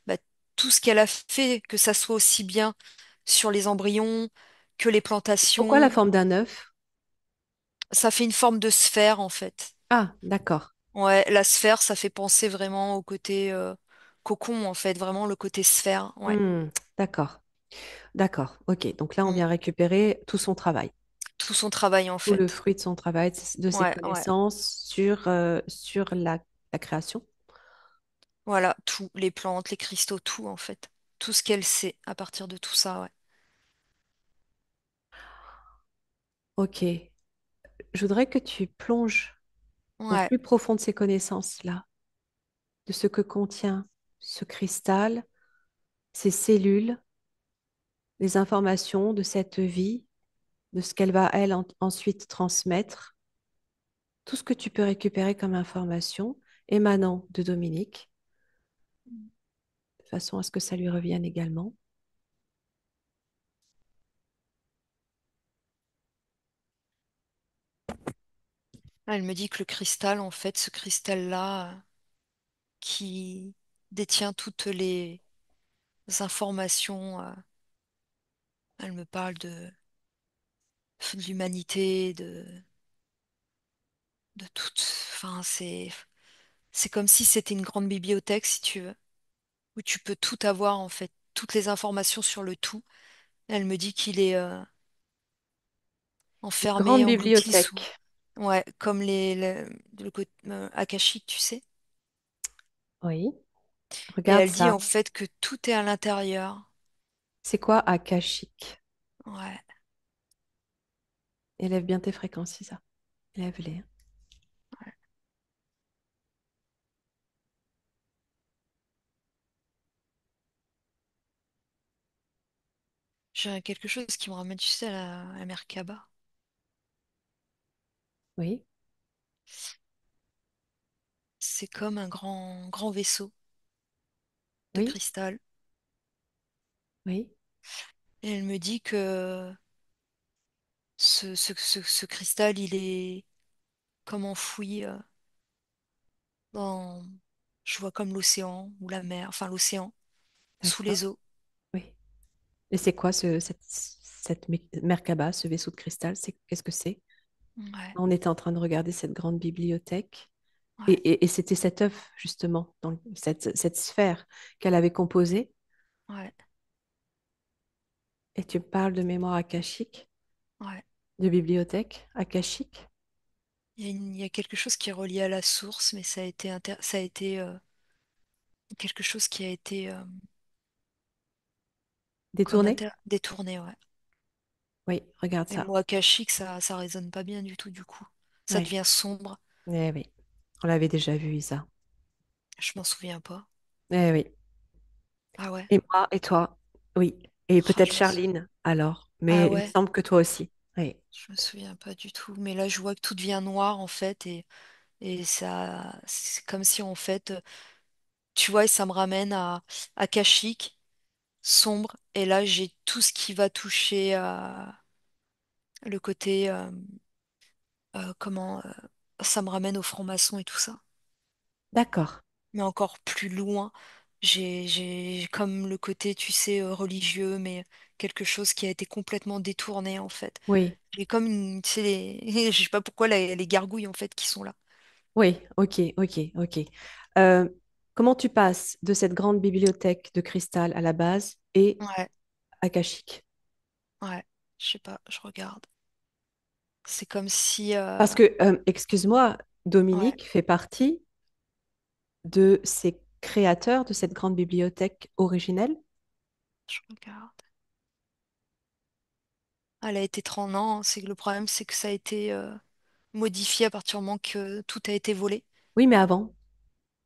bah, tout ce qu'elle a fait, que ça soit aussi bien sur les embryons que les Pourquoi la plantations. forme d'un œuf? Ça fait une forme de sphère, en fait. Ah, d'accord. Ouais, la sphère, ça fait penser vraiment au côté cocon, en fait, vraiment le côté sphère. Ouais. Hmm, d'accord, d'accord. Ok, donc là, on Mm. vient récupérer tout son travail, Tout son travail, en tout le fait. fruit de ses Ouais, ouais. connaissances sur la création. Voilà, tout, les plantes, les cristaux, tout, en fait. Tout ce qu'elle sait à partir de tout ça, ouais. Ok, je voudrais que tu plonges au Ouais. plus profond de ces connaissances-là, de ce que contient ce cristal, ces cellules, les informations de cette vie, de ce qu'elle va, elle, ensuite transmettre, tout ce que tu peux récupérer comme information émanant de Dominique, de façon à ce que ça lui revienne également. Elle me dit que le cristal, en fait, ce cristal-là, qui détient toutes les informations, elle me parle de l'humanité, de tout. Enfin, c'est comme si c'était une grande bibliothèque, si tu veux, où tu peux tout avoir, en fait, toutes les informations sur le tout. Elle me dit qu'il est Une grande enfermé, englouti sous. bibliothèque. Ouais, comme le côté akashique, tu sais. Oui, Et regarde elle dit ça. en fait que tout est à l'intérieur. C'est quoi akashique? Ouais. Élève bien tes fréquences, ça. Élève-les, hein. J'ai quelque chose qui me ramène, tu sais, à la Merkaba. Oui, C'est comme un grand vaisseau de oui, cristal. oui. Et elle me dit que ce cristal, il est comme enfoui dans, je vois comme l'océan ou la mer, enfin l'océan, sous D'accord. les eaux. Oui. Et c'est quoi cette Merkaba, ce vaisseau de cristal? Qu'est-ce que c'est? Ouais, On était en train de regarder cette grande bibliothèque. ouais, Et c'était cet œuf, justement, cette sphère qu'elle avait composée. ouais, Et tu parles de mémoire akashique, ouais. de bibliothèque akashique, Il y a quelque chose qui est relié à la source, mais ça a été quelque chose qui a été comme détournée? détourné, ouais. Oui, regarde Et le ça. mot akashique, ça résonne pas bien du tout, du coup. Ça Oui, devient sombre. eh oui. On l'avait déjà vu, Isa. Je m'en souviens pas. Eh oui. Ah ouais? Et moi, et toi, oui. Et Ah, peut-être Charline, alors. Ah Mais il me ouais? semble que toi aussi. Oui. Je me souviens pas du tout. Mais là, je vois que tout devient noir, en fait, et ça, c'est comme si, en fait, tu vois, et ça me ramène à akashique, sombre, et là, j'ai tout ce qui va toucher à le côté, comment, ça me ramène au franc-maçon et tout ça. D'accord. Mais encore plus loin. J'ai comme le côté, tu sais, religieux, mais quelque chose qui a été complètement détourné, en fait. Oui. J'ai comme une, tu sais, je sais pas pourquoi, les gargouilles, en fait, qui sont là. Oui. Ok. Ok. Ok. Euh, comment tu passes de cette grande bibliothèque de cristal à la base et Ouais, akashique? ouais, je sais pas, je regarde. C'est comme si, Parce que, excuse-moi, ouais, Dominique fait partie de ces créateurs de cette grande bibliothèque originelle. je regarde. Elle a été 30 ans. C'est que le problème, c'est que ça a été modifié à partir du moment que tout a été volé. Oui, mais avant,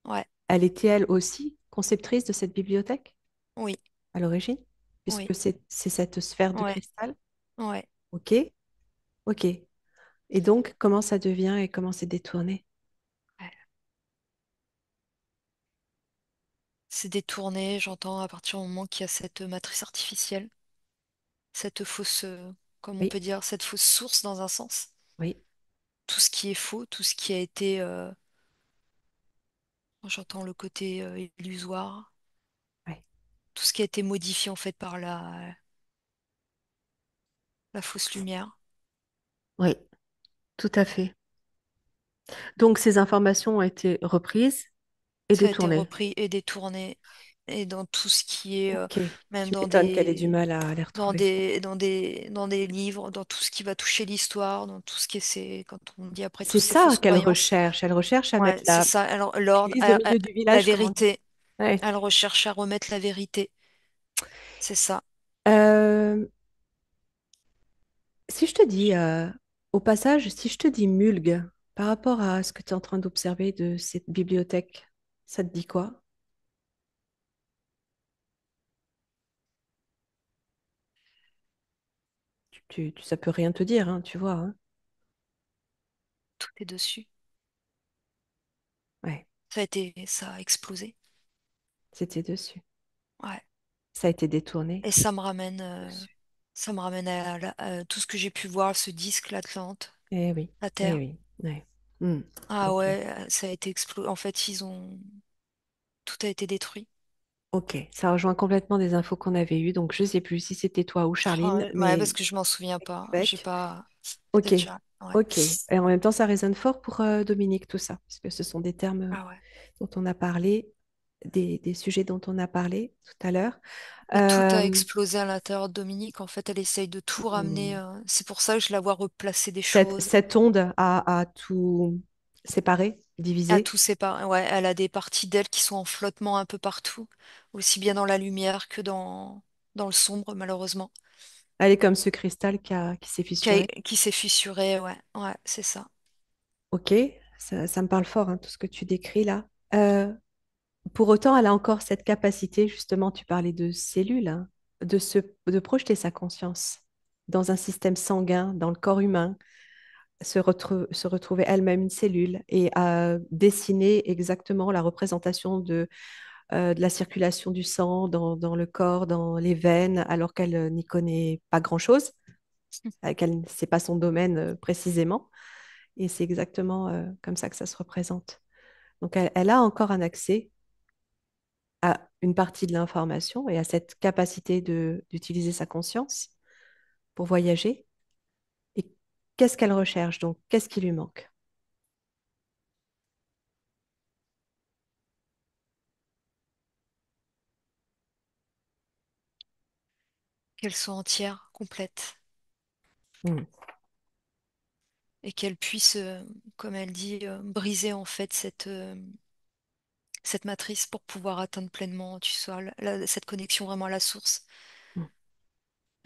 Ouais, elle était elle aussi conceptrice de cette bibliothèque oui, à l'origine, oui, puisque c'est cette sphère de ouais, cristal. ouais. Ok, ok. Et donc, comment ça devient et comment c'est détourné? Ouais. C'est détourné, j'entends, à partir du moment qu'il y a cette matrice artificielle, cette fausse, comme on Oui, peut dire, cette fausse source dans un sens. oui, Tout ce qui est faux, tout ce qui a été, j'entends le côté illusoire, ouais, tout ce qui a été modifié en fait par la fausse lumière. oui, tout à fait. Donc, ces informations ont été reprises et Ça a été détournées. repris et détourné. Et dans tout ce qui est, Ok, même tu m'étonnes qu'elle ait du mal à les retrouver. dans des livres, dans tout ce qui va toucher l'histoire, dans tout ce qui est, quand on dit après tous C'est ces ça fausses qu'elle croyances. recherche. Elle recherche à Ouais, mettre c'est ça. L'ordre, l'église au milieu du la village, comme on dit. vérité. Ouais. Elle recherche à remettre la vérité. C'est ça. Euh, Si je te dis, au passage, si je te dis mulgue, par rapport à ce que tu es en train d'observer de cette bibliothèque, ça te dit quoi? Ça peut rien te dire, hein, tu vois, hein. Tout est dessus. Ouais, Ça a explosé. c'était dessus. Ouais. Ça a été détourné Et dessus. ça me ramène à tout ce que j'ai pu voir, ce disque, l'Atlante, Eh oui, la eh Terre. oui, ouais. Hmm, Ah ok, ouais, ça a été explosé. En fait, tout a été détruit. ok. Ça rejoint complètement des infos qu'on avait eues, donc je sais plus si c'était toi ou Oh, Charline, ouais, parce mais que je m'en souviens pas. J'ai avec. pas. Ok, Peut-être déjà. Ouais. ok. Et en même temps, ça résonne fort pour Dominique, tout ça, parce que ce sont des termes Ah ouais. dont on a parlé, des sujets dont on a parlé tout à l'heure. Et tout a Euh, explosé à l'intérieur de Dominique. En fait, elle essaye de tout ramener. hmm, C'est pour ça que je la vois replacer des choses. cette onde a tout séparé, À divisé. tout séparer. Ouais, elle a des parties d'elle qui sont en flottement un peu partout, aussi bien dans la lumière que dans le sombre, malheureusement. Elle est comme ce cristal qui s'est fissuré. Qui s'est fissuré, ouais. Ouais, c'est ça. Ok, ça me parle fort, hein, tout ce que tu décris là. Pour autant, elle a encore cette capacité, justement, tu parlais de cellules, hein, de projeter sa conscience dans un système sanguin, dans le corps humain, se retrouver elle-même une cellule et à dessiner exactement la représentation de la circulation du sang dans le corps, dans les veines, alors qu'elle n'y connaît pas grand-chose, qu'elle c'est pas son domaine précisément. Et c'est exactement comme ça que ça se représente. Donc elle a encore un accès à une partie de l'information et à cette capacité d'utiliser sa conscience pour voyager. Et qu'est-ce qu'elle recherche donc? Qu'est-ce qui lui manque? Qu'elle soit entière, complète, Hmm, et qu'elle puisse, comme elle dit, briser en fait cette matrice pour pouvoir atteindre pleinement, tu sais, cette connexion vraiment à la source. hmm,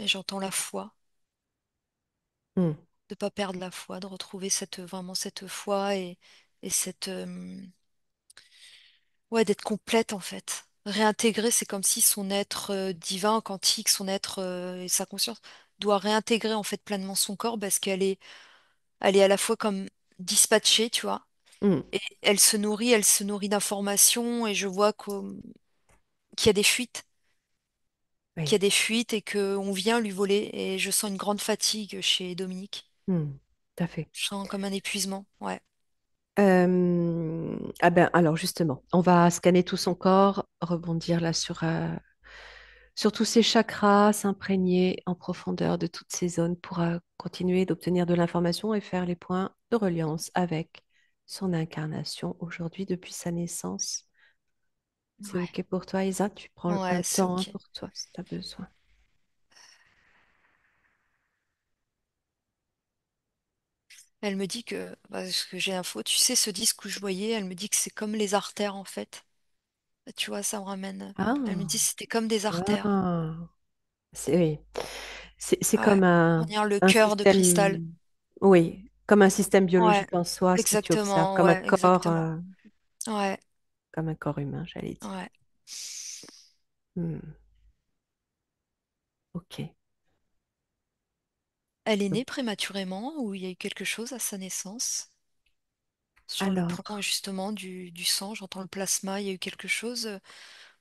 Et j'entends la foi, hmm. de pas perdre la foi, de retrouver vraiment cette foi et ouais, d'être complète en fait. Réintégrer, c'est comme si son être divin, quantique, son être et sa conscience doit réintégrer en fait pleinement son corps parce elle est à la fois comme dispatchée, tu vois, Hmm. et elle se nourrit d'informations et je vois qu'il y a des fuites, qu'il y a Oui. des fuites et qu'on vient lui voler et je sens une grande fatigue chez Dominique. Hmm, tout à fait. Je sens comme un épuisement, ouais. Ah ben, alors justement, on va scanner tout son corps, rebondir là sur tous ses chakras, s'imprégner en profondeur de toutes ces zones pour continuer d'obtenir de l'information et faire les points de reliance avec son incarnation aujourd'hui depuis sa naissance. C'est Ouais, OK pour toi, Isa? Tu prends un ouais, c'est temps, hein, ok. pour toi si tu as besoin. Elle me dit que, parce que j'ai l'info, tu sais, ce disque où je voyais, elle me dit que c'est comme les artères en fait. Tu vois, ça me ramène. Elle me Ah, dit que c'était comme des artères. ah. Oui. C'est Ouais. comme On dirait le un cœur de cristal. système, oui, comme un système Ouais. biologique en soi, ce que tu observes, Exactement, ouais, exactement. Ouais, comme un corps humain, j'allais dire. ouais. Hmm, ok. Elle est Donc, née prématurément ou il y a eu quelque chose à sa naissance? Sur le plan alors, justement du sang, j'entends le plasma, il y a eu quelque chose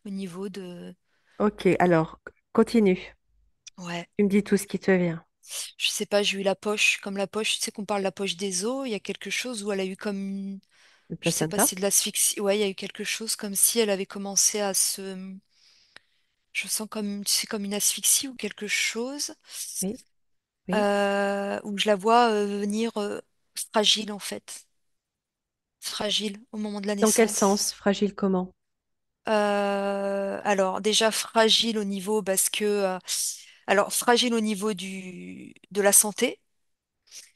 au niveau de... ok, alors, continue. Ouais, Tu me dis tout ce qui te vient. je sais pas, j'ai eu la poche, comme la poche, tu sais qu'on parle de la poche des os, il y a quelque chose où elle a eu comme... Le Je sais pas si placenta? c'est de l'asphyxie, ouais, il y a eu quelque chose comme si elle avait commencé à se... Je sens comme, tu sais, comme une asphyxie ou quelque chose, Oui, oui. où je la vois venir fragile en fait, fragile au moment de la Dans quel naissance. sens? Fragile comment? Alors déjà fragile au niveau parce que alors fragile au niveau de la santé,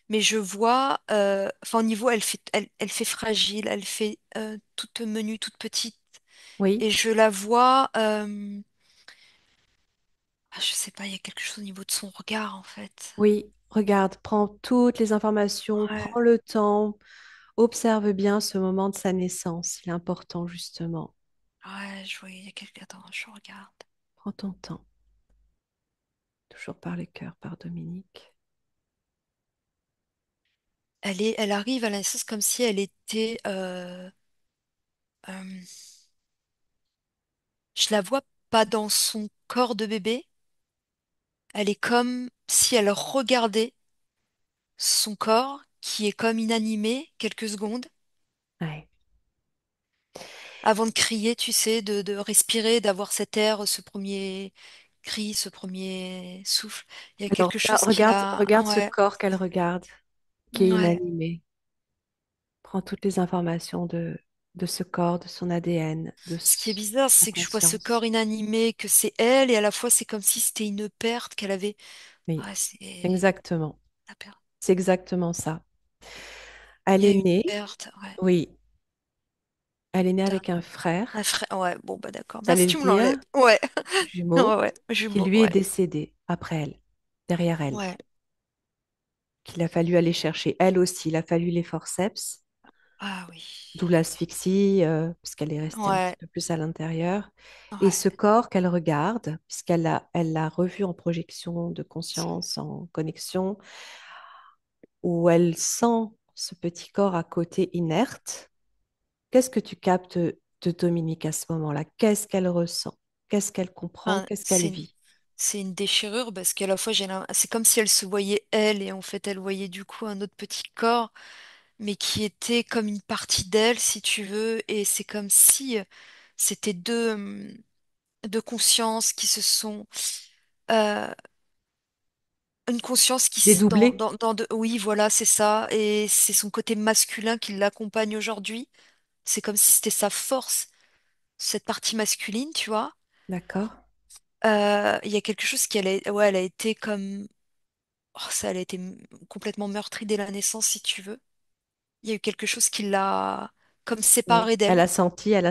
mais je vois enfin au niveau elle fait fragile, elle fait toute menue, toute petite Oui, et je la vois je sais pas, il y a quelque chose au niveau de son regard en fait. oui. Regarde, prends toutes les informations, Ouais, prends le temps, observe bien ce moment de sa naissance. Il est important, justement. ouais, je vois, il y a quelque attends, je regarde. Prends ton temps. Toujours par les cœurs, par Dominique. Elle arrive à la naissance comme si elle était euh, je la vois pas dans son corps de bébé. Elle est comme si elle regardait son corps qui est comme inanimé quelques secondes Ouais. avant de crier, tu sais, de respirer, d'avoir cet air, ce premier cri, ce premier souffle. Il y a Alors, quelque chose qui regarde, l'a... regarde ce Ouais, corps qu'elle regarde, qui est ouais. inanimé. Prends toutes les informations de ce corps, de son ADN, Ce qui est bizarre, sa c'est que je vois ce conscience. corps inanimé, que c'est elle, et à la fois c'est comme si c'était une perte qu'elle avait. Oui, Ouais, c'est exactement. la perte. C'est exactement ça. Elle Il y a est eu une née, perte, ouais. oui, elle est née avec un D'accord. Un frère, frère, ouais, bon, bah d'accord. ça Merci, allait le tu me l'enlèves. dire, Ouais, ouais, jumeau, ouais, qui jumeau, lui est ouais. décédé après elle, derrière elle, Ouais. qu'il a fallu aller chercher. Elle aussi, il a fallu les forceps, Ah oui. d'où l'asphyxie, puisqu'elle est restée un petit Ouais, peu plus à l'intérieur. Et ouais. ce corps qu'elle regarde, elle l'a revu en projection de conscience, en connexion, où elle sent ce petit corps à côté inerte. Qu'est-ce que tu captes de Dominique à ce moment-là? Qu'est-ce qu'elle ressent? Qu'est-ce qu'elle comprend? Enfin, Qu'est-ce qu'elle vit? c'est une déchirure parce qu'à la fois c'est comme si elle se voyait elle et en fait elle voyait du coup un autre petit corps mais qui était comme une partie d'elle si tu veux et c'est comme si c'était deux consciences qui se sont euh, une conscience Dédoublée? oui voilà c'est ça et c'est son côté masculin qui l'accompagne aujourd'hui. C'est comme si c'était sa force, cette partie masculine, tu vois. D'accord? Il y a quelque chose ouais, elle a été comme, oh, ça, elle a été complètement meurtrie dès la naissance, si tu veux. Il y a eu quelque chose qui l'a comme Oui. séparée d'elle. Elle a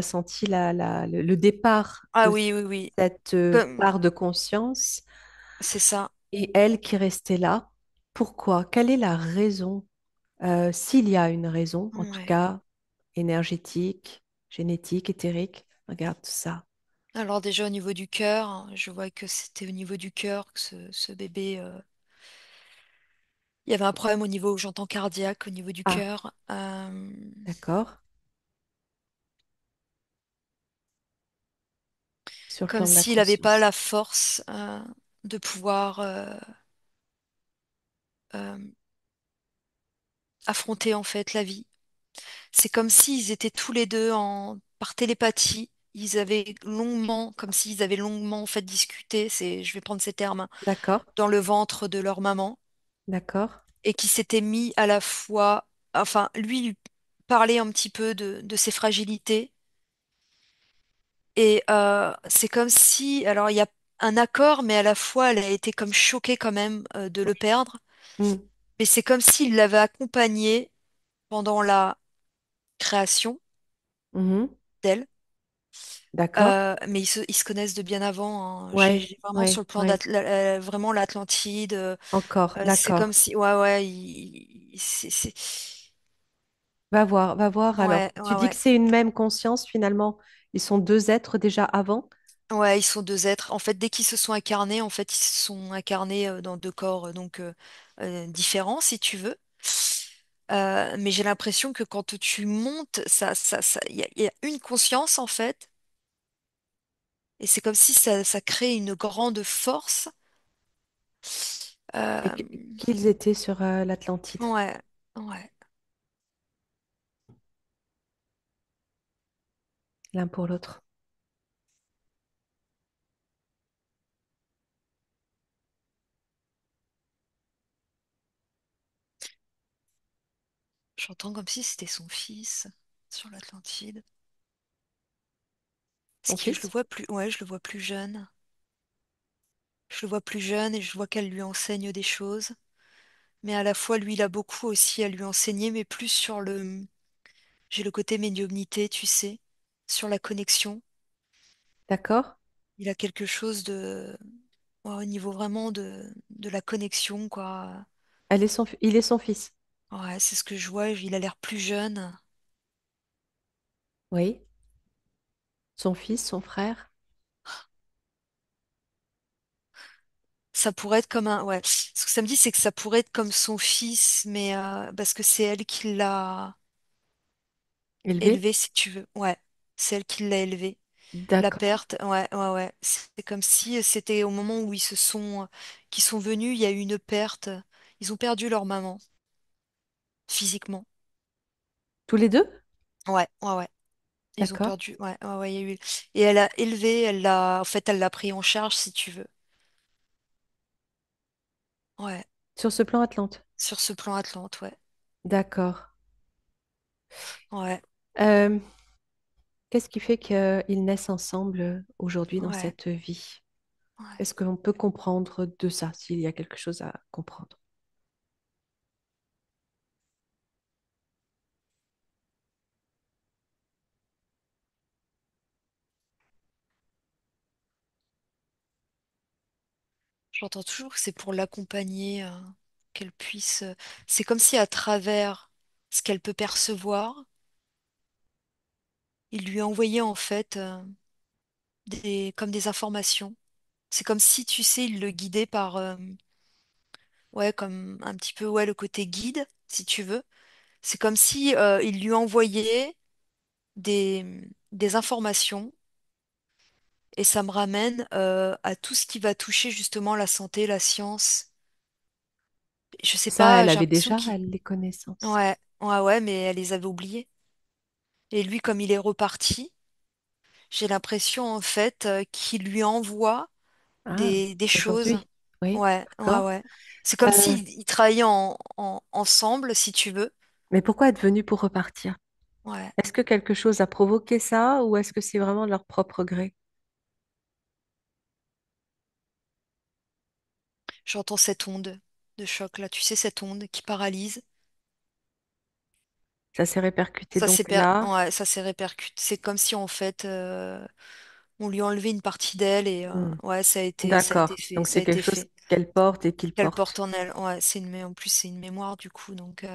senti le départ Ah de oui, oui, oui. cette Comme, part de conscience c'est ça. et elle qui restait là. Pourquoi? Quelle est la raison? S'il y a une raison, en tout Ouais. cas énergétique, génétique, éthérique, regarde tout ça. Alors déjà au niveau du cœur, hein, je vois que c'était au niveau du cœur que ce bébé, il y avait un problème au niveau, j'entends cardiaque, au niveau du Ah, cœur. d'accord. Sur le Comme plan de la s'il n'avait pas conscience. la force de pouvoir euh, affronter en fait la vie. C'est comme s'ils étaient tous les deux par télépathie. Ils avaient longuement, comme s'ils avaient longuement en fait discuté, je vais prendre ces termes, hein, D'accord, dans le ventre de leur maman, d'accord. et qui s'étaient mis à la fois, enfin, lui parlait un petit peu de ses fragilités, et c'est comme si, alors il y a un accord, mais à la fois elle a été comme choquée quand même de le perdre, Hmm. Mais c'est comme s'il l'avait accompagnée pendant la création Mhm. d'elle. D'accord. Mais ils se connaissent de bien avant, hein. Ouais, J'ai vraiment sur ouais, le plan ouais. vraiment l'Atlantide. Encore, C'est comme d'accord. si, ouais, ouais, Va voir alors. ouais, Tu ouais, dis que ouais. c'est une même conscience finalement. Ils sont deux êtres déjà avant. Ouais, ils sont deux êtres. En fait, dès qu'ils se sont incarnés, en fait, ils se sont incarnés dans deux corps différents, si tu veux. Mais j'ai l'impression que quand tu montes, il y a une conscience en fait, et c'est comme si ça crée une grande force. Et Euh, qu'ils étaient sur l'Atlantide, ouais, ouais. l'un pour l'autre. J'entends comme si c'était son fils sur l'Atlantide. Parce Son que je le fils? vois plus, ouais, je le vois plus jeune. Je le vois plus jeune et je vois qu'elle lui enseigne des choses. Mais à la fois, lui, il a beaucoup aussi à lui enseigner, mais plus sur j'ai le côté médiumnité, tu sais, sur la connexion. D'accord? Il a quelque chose ouais, au niveau vraiment de la connexion, quoi. Il est son fils. Ouais, c'est ce que je vois. Il a l'air plus jeune. Oui. Son fils, son frère. Ça pourrait être comme un. Ouais. Ce que ça me dit, c'est que ça pourrait être comme son fils, mais parce que c'est elle qui l'a Élevé? élevé, si tu veux. Ouais, c'est elle qui l'a élevé. La D'accord. perte, ouais, ouais, ouais. C'est comme si c'était au moment où qu'ils sont venus, il y a eu une perte. Ils ont perdu leur maman, physiquement. Tous les deux? Ouais, ouais, ouais. Ils ont D'accord. perdu, ouais, ouais, ouais, il y a eu. Et elle a élevé, en fait, elle l'a pris en charge, si tu veux. Ouais, Sur ce plan Atlante. sur ce plan Atlante, ouais. D'accord. Ouais, Euh, Qu'est-ce qui fait qu'ils naissent ensemble aujourd'hui dans ouais, cette vie? ouais. Est-ce qu'on peut comprendre de ça, s'il y a quelque chose à comprendre? J'entends toujours que c'est pour l'accompagner, qu'elle puisse. C'est comme si à travers ce qu'elle peut percevoir, il lui envoyait en fait comme des informations. C'est comme si, tu sais, il le guidait par, ouais, comme un petit peu, ouais, le côté guide, si tu veux. C'est comme si il lui envoyait des, des informations et ça me ramène à tout ce qui va toucher justement la santé, la science. Je sais Ça, pas, elle j'ai avait l'impression déjà qu'il... les connaissances. Ouais, ouais, ouais, mais elle les avait oubliées. Et lui, comme il est reparti, j'ai l'impression en fait qu'il lui envoie Ah, des choses. aujourd'hui. Oui, Ouais, ouais, d'accord. ouais. C'est comme Euh, s'ils travaillaient ensemble, si tu veux. mais pourquoi être venu pour repartir? Ouais. Est-ce que quelque chose a provoqué ça ou est-ce que c'est vraiment de leur propre gré? J'entends cette onde de choc là, tu sais, cette onde qui paralyse. Ça s'est répercuté donc là. Ouais, ça s'est répercuté. C'est comme si en fait on lui enlevait une partie d'elle et Hmm. ouais, ça a été D'accord. fait, Donc ça a c'est quelque été chose fait. qu'elle porte et qu'il Qu'elle porte. porte en elle. Ouais, en plus c'est une mémoire du coup, donc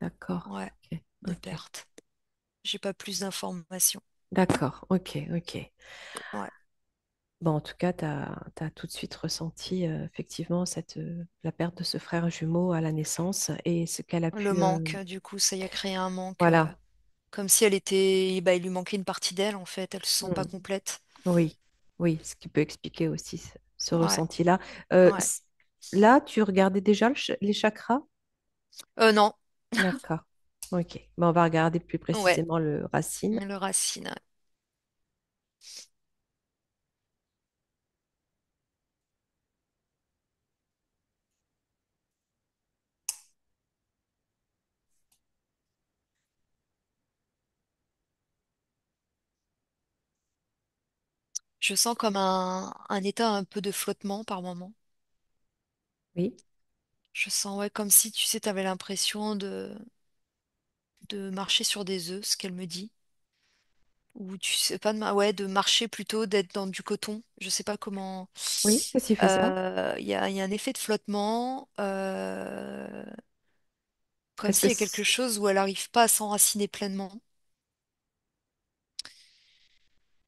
D'accord. ouais, Ok. de Ok. perte. J'ai pas plus d'informations. D'accord. Ok. Ok. Ouais. Bon, en tout cas, tu as tout de suite ressenti effectivement la perte de ce frère jumeau à la naissance et ce qu'elle a Le pu. manque, du coup, ça y a créé un manque, Voilà. comme si elle était, bah, il lui manquait une partie d'elle en fait. Elle se sent pas Hmm. complète. Oui. Oui. Ce qui peut expliquer aussi ce Ouais, ressenti-là. Euh, ouais. c- Là, tu regardais déjà les chakras? Non, D'accord. Ok. Bon, on va regarder plus ouais, précisément le racine. le racine. Je sens comme un état un peu de flottement par moment. Oui. Je sens, ouais, comme si, tu sais, tu avais l'impression de marcher sur des œufs, ce qu'elle me dit. Ou tu sais pas, ouais, de marcher plutôt, d'être dans du coton. Je sais pas comment. Oui, qu'est-ce qui fait ça? Il y a un effet de flottement, comme Est-ce que s'il y a quelque c- chose où elle n'arrive pas à s'enraciner pleinement.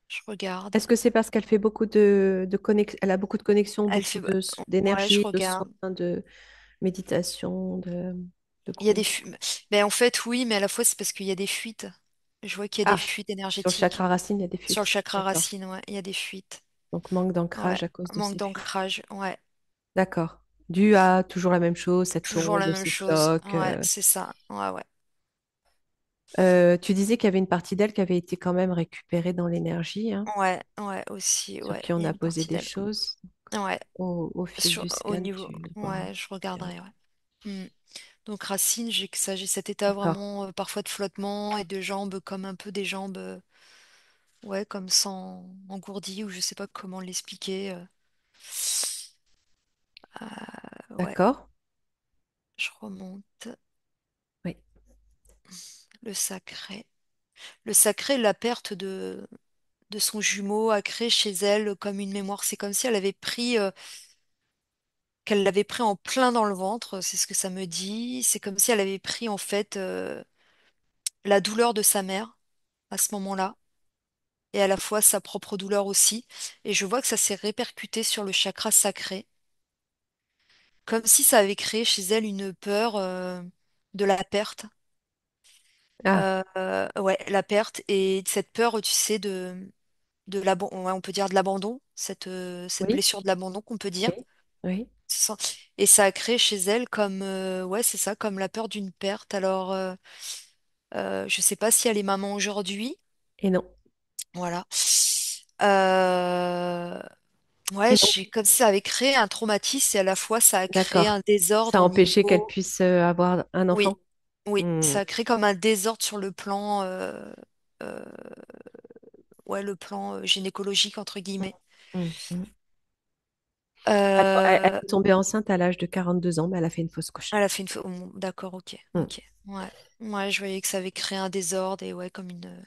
Je regarde. est-ce que c'est parce qu'elle fait beaucoup elle a beaucoup de connexions, Elle beaucoup fait. Ouais, je d'énergie, de soins, regarde. de méditation, de Il y a des groupe? fuites. Mais en fait, oui, mais à la fois, c'est parce qu'il y a des fuites. Je vois qu'il y a des Ah, fuites sur le énergétiques. chakra racine, il y a des Sur le fuites. chakra D'accord. racine, ouais, il y a des fuites. Donc manque Ouais, d'ancrage à cause de manque ces fuites. d'ancrage, ouais. D'accord. Dû à toujours la même chose, cette Toujours la tombe, même ces chose. flocs. Ouais, c'est ça. Ouais, ouais. Tu disais qu'il y avait une partie d'elle qui avait été quand même récupérée dans l'énergie, hein, Ouais, ouais, aussi, sur ouais. qui Il on y a a une posé partie des d'elle. choses. Ouais. Au fil du Au scan, niveau. tu le vois. Ouais, je Bien. regarderai, ouais. Hmm. Donc racine, j'ai que ça, j'ai cet état D'accord. vraiment parfois de flottement et de jambes comme un peu des jambes, ouais, comme sans engourdies ou je sais pas comment l'expliquer. Ouais, D'accord. je remonte. Oui. Le sacré. Le sacré, la perte de son jumeau a créé chez elle comme une mémoire. C'est comme si elle avait pris, qu'elle l'avait pris en plein dans le ventre, c'est ce que ça me dit. C'est comme si elle avait pris en fait la douleur de sa mère à ce moment-là, et à la fois sa propre douleur aussi. Et je vois que ça s'est répercuté sur le chakra sacré, comme si ça avait créé chez elle une peur de la perte. Ah, Ouais, la perte et cette peur, tu sais, ouais, on peut dire de l'abandon, cette oui, blessure de l'abandon qu'on peut dire. oui, oui. Et ça a créé chez elle comme, ouais, c'est ça, comme la peur d'une perte. Alors, je sais pas si elle est maman aujourd'hui, Et non. voilà. Euh, ouais, Donc, comme si ça avait créé un traumatisme et à la fois ça a créé d'accord. un Ça a désordre au empêché qu'elle niveau. puisse avoir un Oui, enfant. oui, Hmm, ça a créé comme un désordre sur le plan, euh, ouais, le plan gynécologique entre guillemets. hmm, hmm. Alors, elle Euh, est tombée enceinte à l'âge de 42 ans, mais elle a fait une fausse couche. Elle a fait d'accord, ok, Hmm. ok, ouais, ouais, je voyais que ça avait créé un désordre et ouais, comme une.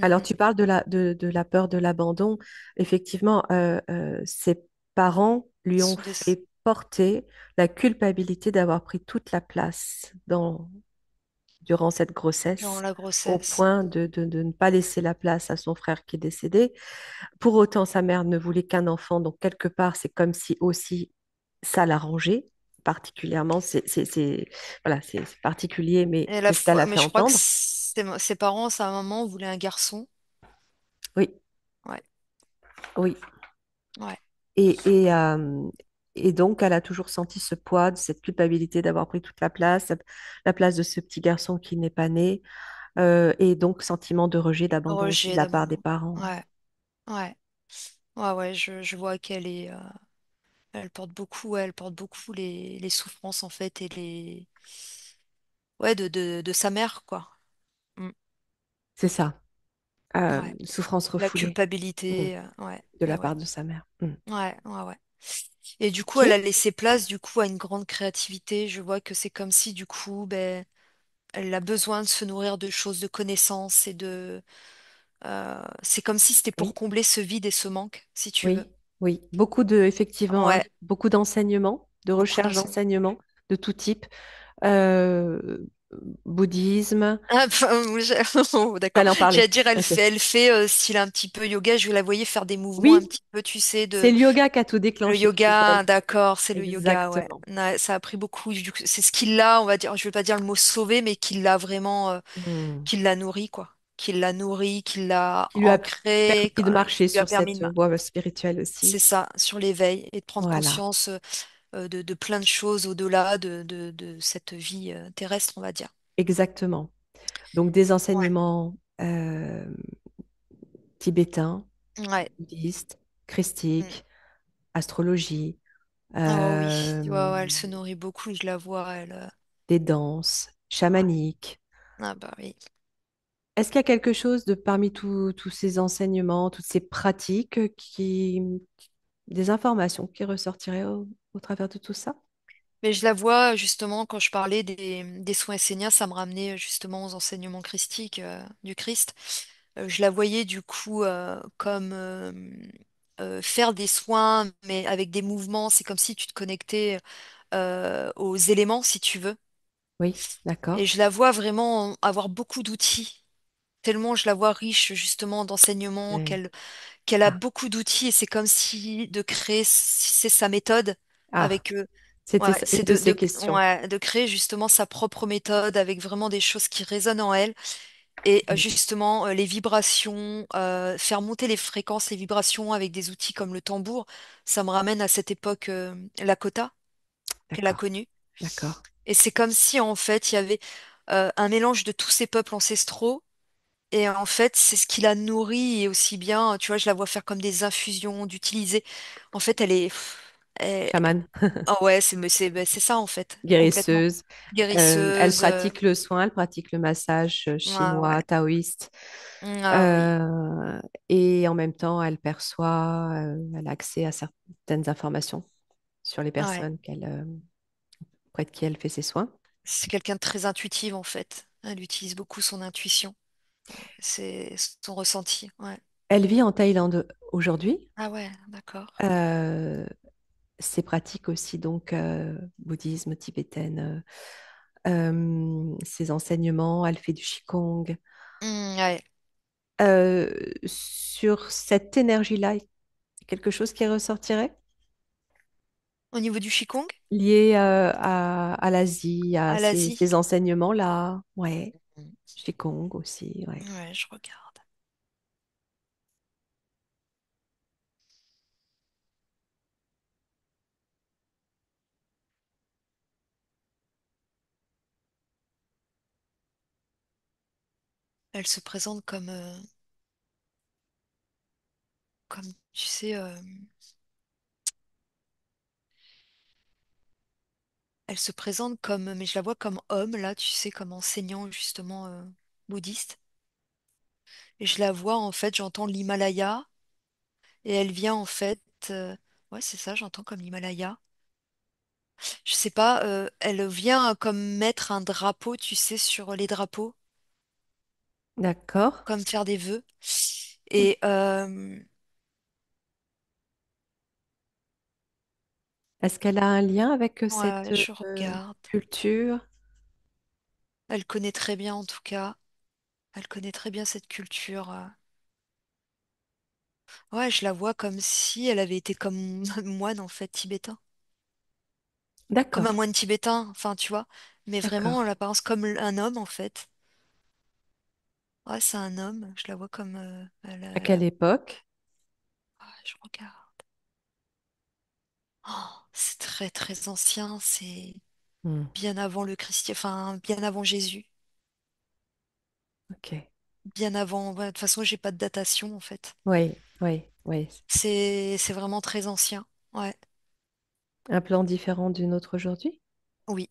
Alors, Mm, tu parles de la peur de l'abandon. Effectivement, ses parents lui ont des- fait porter la culpabilité d'avoir pris toute la place durant cette durant grossesse, la au grossesse. point de ne pas laisser la place à son frère qui est décédé. Pour autant, sa mère ne voulait qu'un enfant, donc quelque part, c'est comme si aussi ça l'arrangeait particulièrement. Voilà, c'est particulier, mais Et à la c'est ce qu'elle fois, a mais fait je crois que entendre. ses parents, sa maman voulait un garçon. Oui, Ouais, oui. ouais, Et, et, euh, et donc, elle a toujours senti ce poids, cette culpabilité d'avoir pris toute la place de ce petit garçon qui n'est pas né, et donc sentiment de rejet, d'abandon aussi de rejet la part des d'abandon. parents. Ouais, ouais, ouais, ouais, je vois qu'elle est, elle porte beaucoup, ouais, elle porte beaucoup les souffrances en fait et ouais, de sa mère quoi. Mm, C'est ça, ouais, souffrance la refoulée, mm, culpabilité, ouais, de et la ouais, part de sa mère. Mm. ouais, ouais, ouais. Et du coup, elle a Ok, laissé place du coup à une grande créativité. Je vois que c'est comme si du coup, ben, elle a besoin de se nourrir de choses, de connaissances et c'est comme si c'était pour oui, combler ce vide et ce manque, si tu veux. oui, oui. Effectivement, hein, Ouais, beaucoup d'enseignements, de beaucoup recherche d'enseignements. d'enseignements de tout type, euh, bouddhisme. Ah, oh, d'accord. T'allais en parler. J'allais dire, Ok. elle fait style un petit peu yoga. Je la voyais faire des mouvements un Oui, petit peu, tu sais, c'est de le yoga qui a tout le déclenché chez elle. yoga. D'accord, c'est le yoga, ouais. Exactement. Ouais, ça a pris beaucoup. C'est ce qui l'a, on va dire, je vais pas dire le mot sauvé, mais qui l'a vraiment, Hmm. qui l'a nourri, quoi. Qui l'a nourri, qui l'a Qui lui a ancré, permis de qui marcher lui a sur permis cette voie spirituelle c'est aussi. ça, sur l'éveil et de prendre Voilà, conscience de plein de choses au-delà de cette vie terrestre, on va dire. exactement. Donc des Ouais. enseignements tibétains, Ouais. bouddhistes, Mm. christiques, astrologie, Ah oui, ouais, euh, ouais, elle se nourrit beaucoup, je la vois, elle. des danses Ouais. chamaniques. Ah bah oui. Est-ce qu'il y a quelque chose de parmi tous ces enseignements, toutes ces pratiques des informations qui ressortiraient au travers de tout ça? Mais je la vois justement quand je parlais des soins esséniens, ça me ramenait justement aux enseignements christiques du Christ. Je la voyais du coup comme faire des soins, mais avec des mouvements. C'est comme si tu te connectais aux éléments, si tu veux. Oui, Et d'accord. je la vois vraiment avoir beaucoup d'outils. Tellement je la vois riche justement d'enseignements, Ouais. qu'elle a Ah, beaucoup d'outils et c'est comme si de créer, c'est sa méthode ah, avec c'était ouais, une c'est de ces questions. ouais, de créer justement sa propre méthode avec vraiment des choses qui résonnent en elle et Mm, justement les vibrations, faire monter les fréquences, les vibrations avec des outils comme le tambour, ça me ramène à cette époque Lakota qu'elle a d'accord, connue d'accord. et c'est comme si en fait il y avait un mélange de tous ces peuples ancestraux. Et en fait, c'est ce qui la nourrit et aussi bien, tu vois, je la vois faire comme des infusions, d'utiliser. En fait, elle est, elle- Chamane, ah ouais, c'est ça en fait, complètement. guérisseuse. Elle Guérisseuse. pratique le soin, elle pratique le massage Ah ouais. chinois, taoïste. Ah oui. Euh, et en même temps, elle perçoit, elle a accès à certaines informations sur les Ouais. personnes auprès de qui elle fait ses soins. C'est quelqu'un de très intuitif en fait. Elle utilise beaucoup son intuition. C'est son ressenti. Ouais. Elle vit en Thaïlande aujourd'hui. Ah ouais, d'accord. Euh, Ses pratiques aussi, donc bouddhisme tibétaine, ses enseignements, elle fait du qigong. Ouais. Euh, sur cette énergie-là, quelque chose qui ressortirait Au niveau du Qigong, lié à l'Asie, à à l'Asie. ces enseignements-là. Ouais, Mm. qigong aussi, ouais. Ouais, je regarde. Elle se présente comme tu sais. Elle se présente comme, mais je la vois comme homme, là, tu sais, comme enseignant justement bouddhiste. Et je la vois, en fait, j'entends l'Himalaya, et elle vient, en fait, ouais, c'est ça, j'entends comme l'Himalaya. Je sais pas, elle vient comme mettre un drapeau, tu sais, sur les drapeaux, D'accord. comme faire des vœux. Et Est-ce qu'elle a un lien avec ouais, cette je regarde. culture? Elle connaît très bien, en tout cas, elle connaît très bien cette culture. Ouais, je la vois comme si elle avait été comme un moine, en fait, tibétain. Comme un D'accord, moine tibétain, enfin, tu vois. Mais vraiment, d'accord. l'apparence comme un homme, en fait. Ouais, c'est un homme. Je la vois comme. À quelle époque? Ouais, je regarde. Oh, c'est très, très ancien. C'est Hmm, bien avant le Christ, enfin, bien avant Jésus. ok. Bien avant. Ouais, de toute façon, j'ai pas de datation, en fait. Oui, oui, oui. C'est vraiment très ancien. Ouais. Un plan différent d'une autre aujourd'hui? Oui,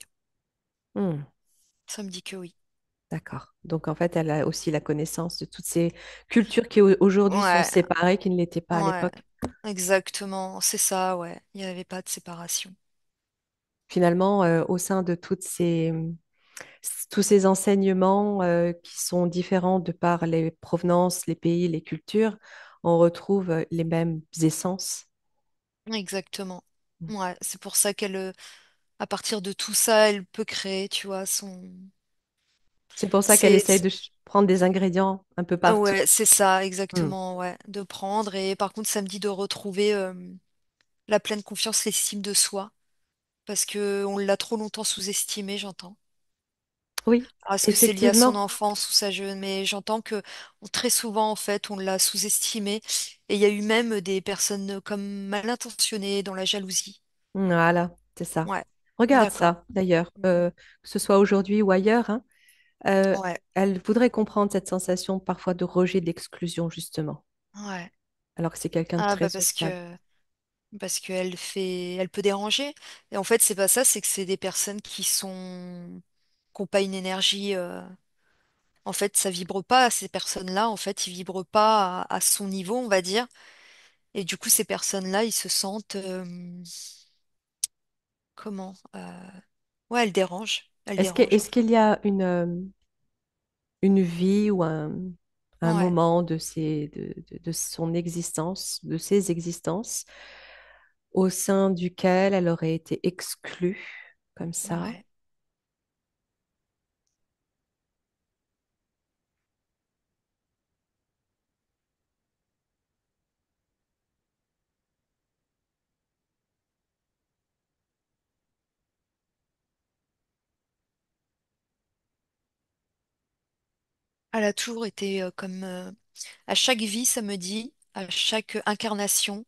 Hmm, ça me dit que oui. d'accord. Donc en fait, elle a aussi la connaissance de toutes ces cultures qui aujourd'hui sont Ouais, séparées, qui ne l'étaient pas à ouais. l'époque. Exactement. C'est ça, ouais. Il n'y avait pas de séparation. Finalement, au sein de tous ces enseignements qui sont différents de par les provenances, les pays, les cultures, on retrouve les mêmes essences. Exactement. Ouais, c'est pour ça qu'elle, à partir de tout ça, elle peut créer, tu vois, son. C'est pour ça qu'elle C'est, essaye de prendre des ingrédients un peu ah partout. ouais, c'est ça, Hmm. exactement, ouais, de prendre. Et par contre, ça me dit de retrouver la pleine confiance, l'estime de soi, parce que on l'a trop longtemps sous-estimé, j'entends. Oui, Alors, est-ce que c'est lié à son effectivement. enfance ou sa jeune? Mais j'entends que très souvent, en fait, on l'a sous-estimé. Et il y a eu même des personnes comme mal intentionnées dans la jalousie. Voilà, c'est ça. Ouais, Regarde d'accord. ça, d'ailleurs, Mhm. que ce soit aujourd'hui ou ailleurs, hein, euh, Ouais, elle voudrait comprendre cette sensation parfois de rejet, d'exclusion, justement, ouais. alors que c'est quelqu'un de Ah très bah social. parce qu'elle fait, elle peut déranger. Et en fait, c'est pas ça, c'est que c'est des personnes qui ont pas une énergie. En fait, ça vibre pas. Ces personnes-là, en fait, ils vibrent pas à son niveau, on va dire. Et du coup, ces personnes-là, ils se sentent, comment? Ouais, elle dérange. Elle Est-ce dérange. qu'il y a une vie ou un Ouais, moment de son existence, de ses existences, au sein duquel elle aurait été exclue comme ça? ouais. Elle a toujours été comme à chaque vie, ça me dit, à chaque incarnation,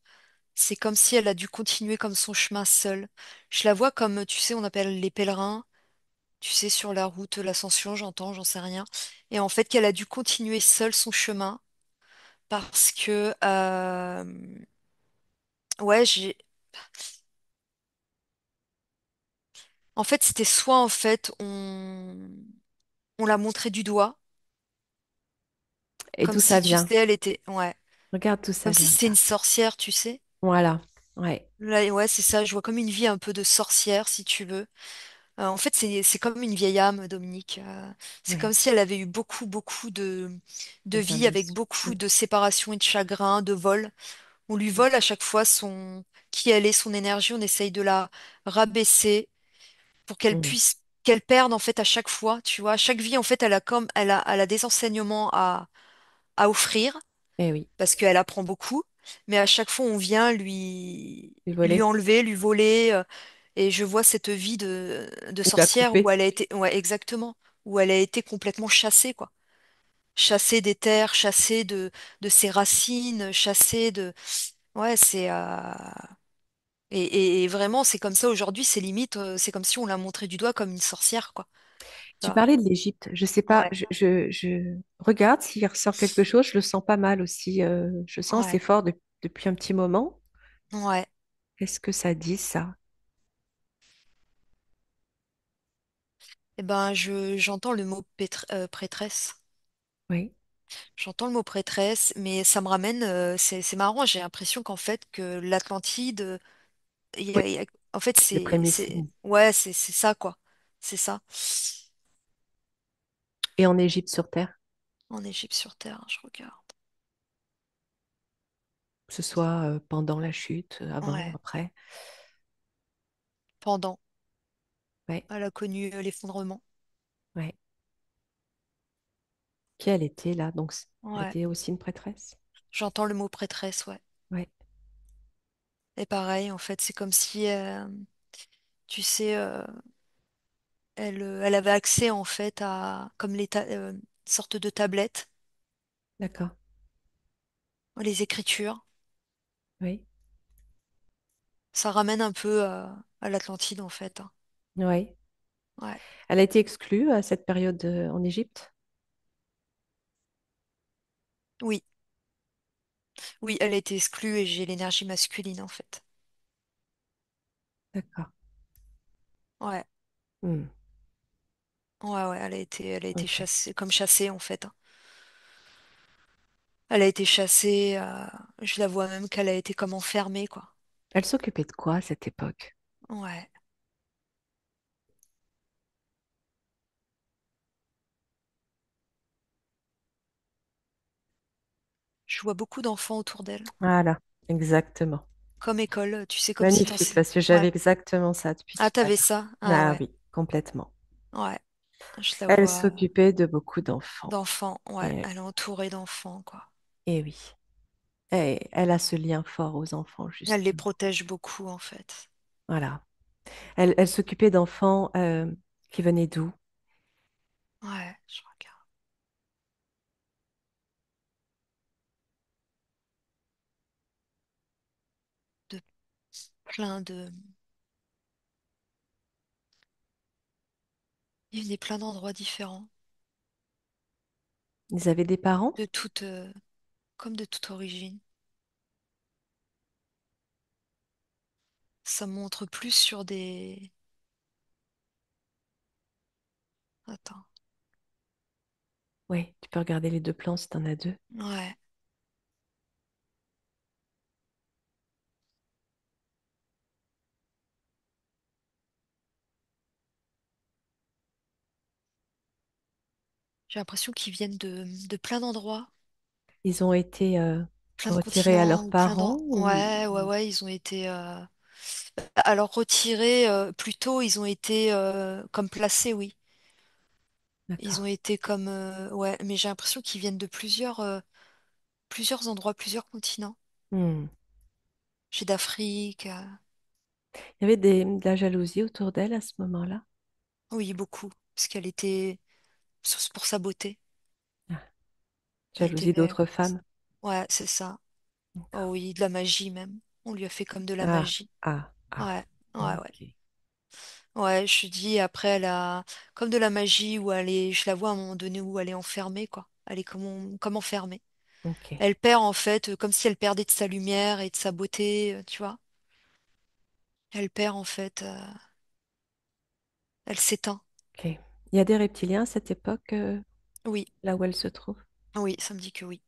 c'est comme si elle a dû continuer comme son chemin seule. Je la vois comme, tu sais, on appelle les pèlerins, tu sais, sur la route, l'ascension, j'en sais rien. Et en fait, qu'elle a dû continuer seule son chemin parce que, ouais, en fait, c'était soit en fait, on l'a montré du doigt, Et comme d'où ça si, tu vient? sais, elle était, ouais, Regarde d'où ça comme si vient, c'était ça. une sorcière, tu sais. Voilà. Ouais, Là, ouais, c'est ça, je vois comme une vie un peu de sorcière, si tu veux. En fait, c'est comme une vieille âme, Dominique. C'est comme ouais. si elle avait eu beaucoup de Des vie avec indices. beaucoup Mm. de séparation et de chagrin, de vol. On lui vole à chaque fois qui elle est, son énergie. On essaye de la rabaisser pour qu'elle Mm. puisse, qu'elle perde en fait à chaque fois. Tu vois, à chaque vie, en fait, elle a des enseignements à offrir Eh oui. parce qu'elle apprend beaucoup. Mais à chaque fois, on vient Du lui volet. enlever, lui voler. Et je vois cette vie de Ou la sorcière où couper. elle a été, ouais, exactement, où elle a été complètement chassée, quoi. Chassée des terres, chassée de ses racines, chassée de, ouais, et vraiment, c'est comme ça aujourd'hui, c'est limite, c'est comme si on l'a montré du doigt comme une sorcière, quoi. Tu Tu vois. parlais de l'Égypte. Je sais pas. Ouais, Je regarde s'il ressort quelque chose. Je le sens pas mal aussi. Je sens assez ouais, fort depuis un petit moment. ouais. Qu'est-ce que ça dit, ça? Eh ben, j'entends le mot prêtresse. Oui. J'entends le mot prêtresse, mais ça me ramène, c'est marrant, j'ai l'impression qu'en fait, que l'Atlantide, Oui. en fait, Les prémices. Mm. ouais, c'est ça, quoi. C'est ça. Et en Égypte sur Terre, En Égypte sur Terre, je regarde. que ce soit pendant la chute, avant, Ouais, après. pendant. Ouais. Elle a connu l'effondrement. Ouais. Qui elle était là? Donc, elle Ouais, était aussi une prêtresse. j'entends le mot prêtresse, ouais. Ouais. Et pareil, en fait, c'est comme si, tu sais, elle avait accès, en fait, à, comme une sorte de tablette, D'accord. les écritures. Oui. Ça ramène un peu à l'Atlantide, en fait, hein. Oui. Ouais. Elle a été exclue à cette période en Égypte. Oui, oui, elle a été exclue et j'ai l'énergie masculine, en fait. D'accord. Ouais. Hmm. Ouais, ouais, elle a été Ok. chassée, comme chassée en fait, hein. Elle a été chassée, je la vois même qu'elle a été comme enfermée, quoi. Elle s'occupait de quoi à cette époque? Ouais. Je vois beaucoup d'enfants autour d'elle. Voilà. Exactement. Comme école, tu sais, comme si Magnifique, t'enseignais. parce que j'avais Ouais. exactement ça depuis Ah, tout à t'avais l'heure. ça? Ah Ah ouais. oui, complètement. Ouais. Je la Elle vois s'occupait de beaucoup d'enfants. d'enfants. Ouais. Et, Elle est entourée d'enfants, quoi. et oui. Et elle a ce lien fort aux enfants, Elle les justement. protège beaucoup, en fait. Voilà. Elle s'occupait d'enfants qui venaient d'où? Ouais, je regarde. De plein de. Il y a plein d'endroits différents. Ils avaient des parents? De toute, comme de toute origine. Ça montre plus sur des. Attends. Oui, tu peux regarder les deux plans si tu en as deux. Ouais. J'ai l'impression qu'ils viennent de plein d'endroits, Ils ont été plein de retirés à continents leurs ou plein parents d'endroits. Ouais, ouais, ouais, ils ont été. Alors retirés, plutôt, ils ont été comme placés, oui. Ils ont D'accord. été comme. Ouais, mais j'ai l'impression qu'ils viennent de plusieurs endroits, plusieurs continents. Hmm. J'ai d'Afrique. Il y avait de la jalousie autour d'elle à ce moment-là. Oui, beaucoup. Parce qu'elle était. Pour sa beauté. Ah, Elle était jalousie belle. d'autres femmes. Ouais, c'est ça. Oh oui, de la magie même. On lui a fait comme de la Ah, magie. ah, ah. Ouais, ouais, ouais. Ok, Ouais, je te dis, après, elle a comme de la magie où elle est, je la vois à un moment donné où elle est enfermée, quoi. Elle est comme enfermée. ok, Elle perd, en fait, comme si elle perdait de sa lumière et de sa beauté, tu vois. Elle perd, en fait, elle s'éteint. ok. Il y a des reptiliens à cette époque, Oui, là où elle se trouve. oui, ça me dit que oui.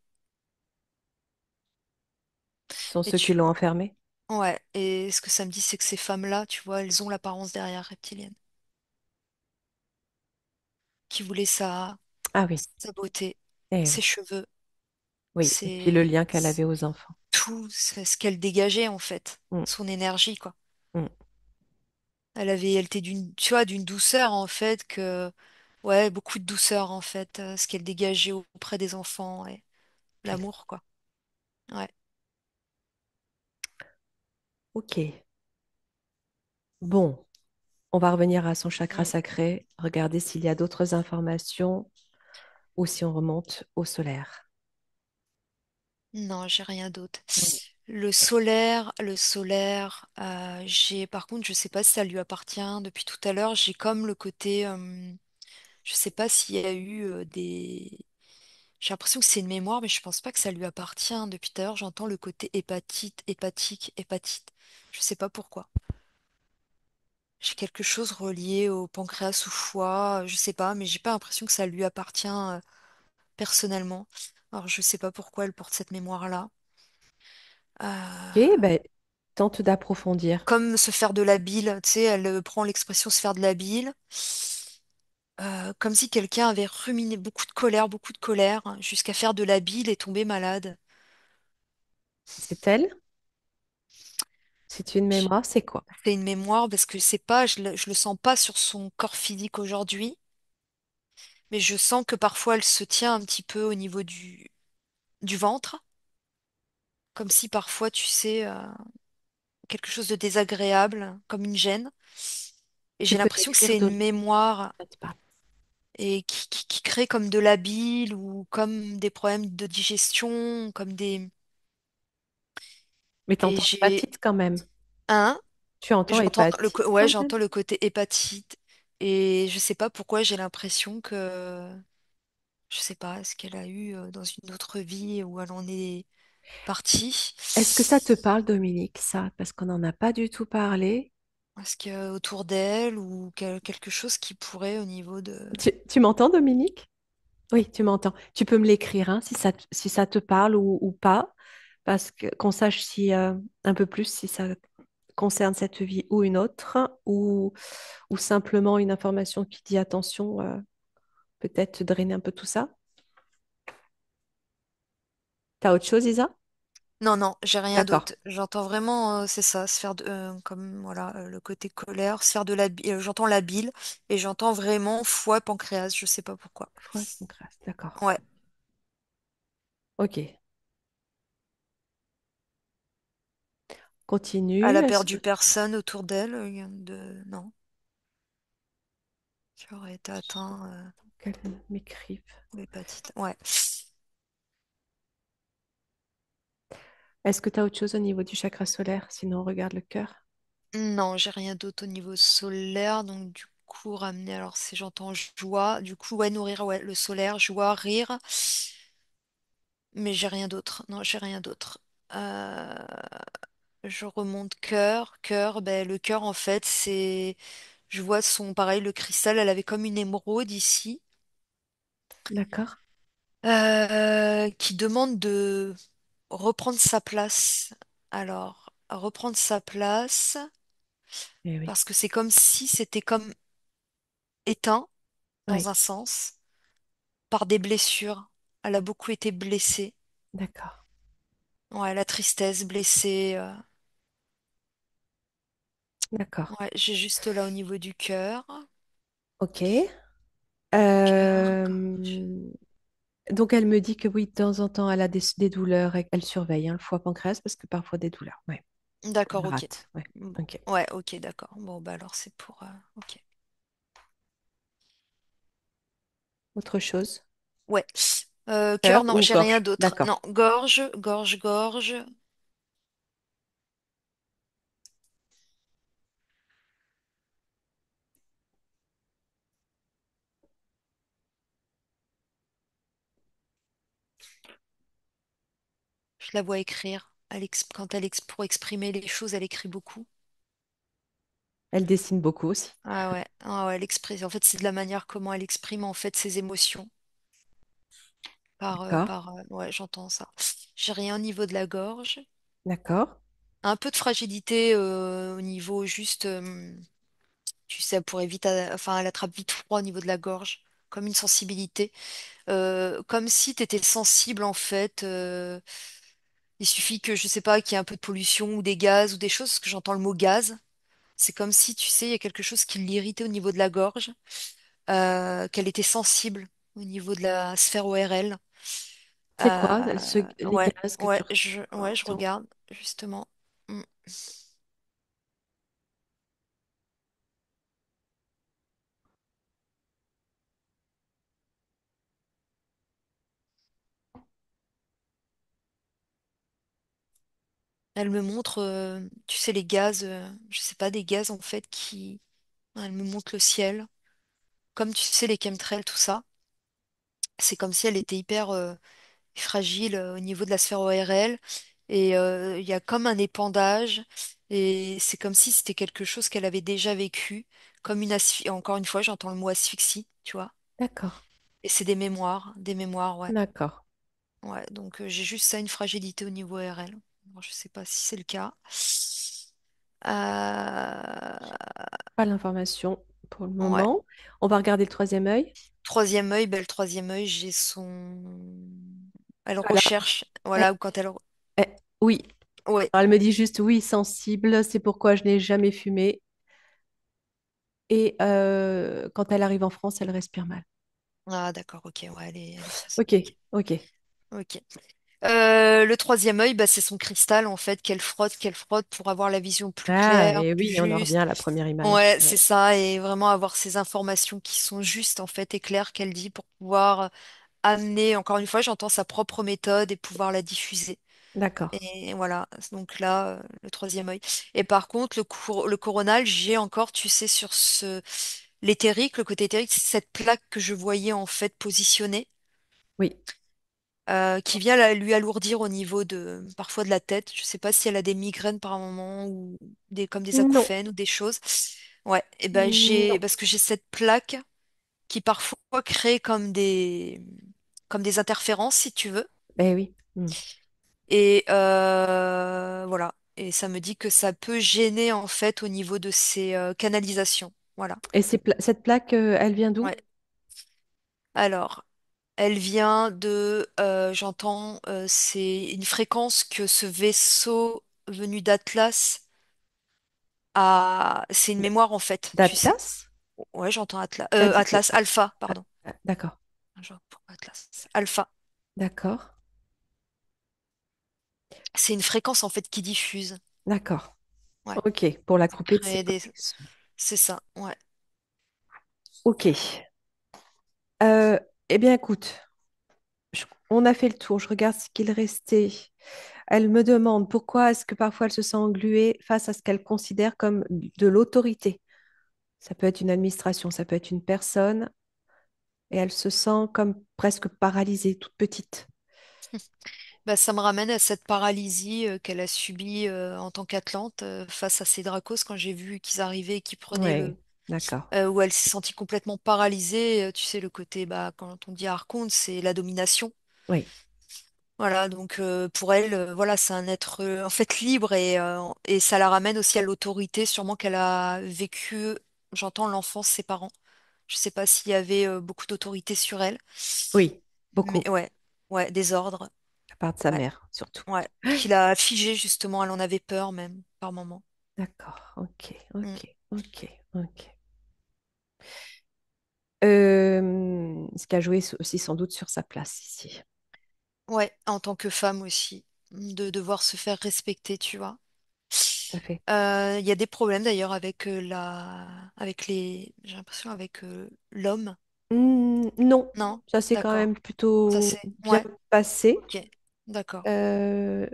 Ce sont Et ceux qui l'ont enfermée. ouais, et ce que ça me dit, c'est que ces femmes-là, tu vois, elles ont l'apparence derrière reptilienne, qui voulait Ah oui, sa beauté, eh ses oui, cheveux, oui. Et puis le c'est lien qu'elle avait aux enfants. tout, c'est ce qu'elle dégageait, en fait, Hmm, son énergie, quoi. hmm, Elle était tu vois, d'une douceur en fait ouais, beaucoup de douceur en fait, ce qu'elle dégageait auprès des enfants et ok, l'amour quoi. Ouais. ok. Bon, on va revenir à son chakra Mm. sacré, regarder s'il y a d'autres informations ou si on remonte au solaire. Non, j'ai rien d'autre. Hmm. Le solaire, j'ai par contre, je sais pas si ça lui appartient. Depuis tout à l'heure, j'ai comme le côté, je sais pas s'il y a eu des. J'ai l'impression que c'est une mémoire, mais je pense pas que ça lui appartient. Depuis tout à l'heure, j'entends le côté hépatite, hépatique, hépatite. Je sais pas pourquoi. J'ai quelque chose relié au pancréas ou foie, je sais pas, mais j'ai pas l'impression que ça lui appartient personnellement. Alors je sais pas pourquoi elle porte cette mémoire-là. Ok, Euh, ben, tente d'approfondir. Comme se faire de la bile, tu sais, elle prend l'expression se faire de la bile, comme si quelqu'un avait ruminé beaucoup de colère, hein, jusqu'à faire de la bile et tomber malade. C'est elle? C'est une Je- mémoire, c'est quoi? C'est une mémoire parce que c'est pas, je le sens pas sur son corps physique aujourd'hui, mais je sens que parfois elle se tient un petit peu au niveau du ventre. Comme si parfois, tu sais, quelque chose de désagréable, comme une gêne. Et Tu j'ai peux l'impression que décrire c'est une d'autres. mémoire Ah, tu parles. et qui crée comme de la bile ou comme des problèmes de digestion, comme des... Mais Et t'entends j'ai hépatite quand même. un, Tu entends hépatite ouais, quand même? j'entends le côté hépatite. Et je sais pas pourquoi j'ai l'impression que, je sais pas, est-ce qu'elle a eu dans une autre vie où elle en est partie? Est-ce que ça te parle, Dominique, ça? Parce qu'on n'en a pas du tout parlé. Est-ce que autour d'elle ou quelque chose qui pourrait au niveau de... Tu m'entends, Dominique? Oui, tu m'entends. Tu peux me l'écrire, hein, si ça te parle ou pas, parce que qu'on sache si un peu plus si ça concerne cette vie ou une autre, ou simplement une information qui dit attention, peut-être drainer un peu tout ça. T'as autre chose, Isa? Non, non, j'ai rien D'accord. d'autre. J'entends vraiment, c'est ça, se faire comme voilà, le côté colère, se faire de la bile. J'entends la bile et j'entends vraiment foie, pancréas, je sais pas pourquoi. Foie, pancréas, d'accord. Ouais, Ok. elle Continue. a Est-ce perdu que personne autour d'elle, non, qui aurait été je- atteint qu'elle m'écrive. d'hépatite. Ouais. Est-ce que tu as autre chose au niveau du chakra solaire? Sinon, on regarde le cœur. Non, j'ai rien d'autre au niveau solaire, donc du coup ramener. Alors si j'entends joie, du coup ouais nourrir ouais le solaire, joie, rire, mais j'ai rien d'autre. Non, j'ai rien d'autre. Euh, Je remonte cœur, cœur, ben, le cœur en fait c'est, je vois son, pareil, le cristal, elle avait comme une émeraude ici, D'accord? qui demande de reprendre sa place. Alors, reprendre sa place, Eh oui. parce que c'est comme si c'était comme éteint, Oui. dans un sens, par des blessures. Elle a beaucoup été blessée. D'accord. Ouais, la tristesse, blessée. D'accord. Ouais, j'ai juste là au niveau du cœur. Ok. Cœur, gorge. Euh, donc, elle me dit que oui, de temps en temps, elle a des douleurs et elle surveille hein, le foie pancréas parce que parfois des douleurs. Ouais. D'accord, Elle ok. rate. Ouais. Bon, Ok. ouais, ok, d'accord. Bon, bah alors c'est pour. Ok. Autre chose? Ouais. Cœur Cœur, non, ou j'ai rien gorge? d'autre. D'accord. Non, gorge, gorge, gorge. Je la vois écrire. Quand pour exprimer les choses, elle écrit beaucoup. Elle dessine beaucoup aussi. Ah ouais, elle exprime. En fait, c'est de la manière comment elle exprime en fait ses émotions. D'accord. Ouais, j'entends ça. J'ai rien au niveau de la gorge. D'accord. Un peu de fragilité au niveau juste, tu sais, elle pourrait vite, enfin, elle attrape vite froid au niveau de la gorge, comme une sensibilité. Comme si tu étais sensible en fait. Il suffit que, je sais pas, qu'il y ait un peu de pollution ou des gaz ou des choses, parce que j'entends le mot gaz. C'est comme si, tu sais, il y a quelque chose qui l'irritait au niveau de la gorge, qu'elle était sensible au niveau de la sphère ORL. C'est quoi les Ouais, gaz que tu ouais, je ressens? regarde, justement. Mm. Elle me montre, tu sais, les gaz, je sais pas, des gaz en fait qui. Elle me montre le ciel. Comme tu sais, les chemtrails, tout ça. C'est comme si elle était hyper fragile au niveau de la sphère ORL. Et il y a comme un épandage. Et c'est comme si c'était quelque chose qu'elle avait déjà vécu. Comme une asphyxie. Encore une fois, j'entends le mot asphyxie, tu vois. D'accord. Et c'est des mémoires, ouais. D'accord. Ouais, donc j'ai juste ça, une fragilité au niveau ORL. Bon, je sais pas si c'est le cas. Pas l'information pour le Ouais. moment. On va regarder le troisième œil. Troisième œil, ben, le troisième œil, j'ai son. Elle Alors, recherche, eh, voilà, ou quand elle. eh, oui. Ouais. Alors, elle me dit juste oui, sensible. C'est pourquoi je n'ai jamais fumé. Et quand elle arrive en France, elle respire mal. Ah, d'accord, ok, ouais, elle est Ok, sensible. Ok. ok. Ok. Le troisième œil, bah, c'est son cristal, en fait, qu'elle frotte pour avoir la vision plus Ah, claire, et plus oui, on en revient juste. à la première image. Ouais, c'est Ouais. ça, et vraiment avoir ces informations qui sont justes, en fait, et claires qu'elle dit pour pouvoir amener, encore une fois, j'entends sa propre méthode et pouvoir la diffuser. D'accord. Et voilà, donc là, le troisième œil. Et par contre, le coronal, j'ai encore, tu sais, sur l'éthérique, le côté éthérique, c'est cette plaque que je voyais en fait positionnée, Oui. qui vient lui alourdir au niveau de, parfois de la tête. Je sais pas si elle a des migraines par moment ou comme des Non. acouphènes ou des choses. Ouais, et ben Non. parce que j'ai cette plaque qui parfois crée comme des interférences, si tu veux. Eh oui. Hmm. Et voilà. Et ça me dit que ça peut gêner en fait au niveau de ces canalisations. Voilà. Et cette plaque, elle vient d'où? Ouais. Alors, elle vient de, j'entends, c'est une fréquence que ce vaisseau venu d'Atlas a. C'est une D- mémoire en fait, tu sais. D'Atlas? Ouais, j'entends Atlas. T'as dit Atlas, Alpha, ah, pardon. ah, d'accord. Genre, pourquoi Atlas? Alpha. D'accord. C'est une fréquence en fait qui diffuse. D'accord. Ouais. Ok. Pour la Pour couper de ses créer des. bonus. C'est ça. Ouais. Ok. Euh, eh bien, écoute, on a fait le tour. Je regarde ce qu'il restait. Elle me demande pourquoi est-ce que parfois elle se sent engluée face à ce qu'elle considère comme de l'autorité. Ça peut être une administration, ça peut être une personne, et elle se sent comme presque paralysée, toute petite. Bah, ça me ramène à cette paralysie qu'elle a subie en tant qu'Atlante face à ces Dracos quand j'ai vu qu'ils arrivaient et qu'ils prenaient Oui, d'accord. où elle s'est sentie complètement paralysée. Tu sais, le côté, bah, quand on dit Archonte, c'est la domination. Oui, Voilà, donc pour elle, voilà, c'est un être en fait libre et ça la ramène aussi à l'autorité, sûrement qu'elle a vécu, j'entends l'enfance, ses parents. Je sais pas s'il y avait beaucoup d'autorité sur elle. Oui, Mais beaucoup, ouais, ouais, des ordres. à part de sa Ouais, mère, surtout. ouais. Qu'il a figé justement, elle en avait peur même, par moment. D'accord, ok, Mm. ok, ok, ok. Ce qui a joué aussi sans doute sur sa place ici. Ouais, en tant que femme aussi, de devoir se faire respecter, tu vois. Tout à fait. Il y a des problèmes d'ailleurs avec avec j'ai l'impression avec l'homme. Non, Non? ça s'est quand D'accord. même Ça plutôt c'est. bien Ouais, passé. ok. D'accord. Euh,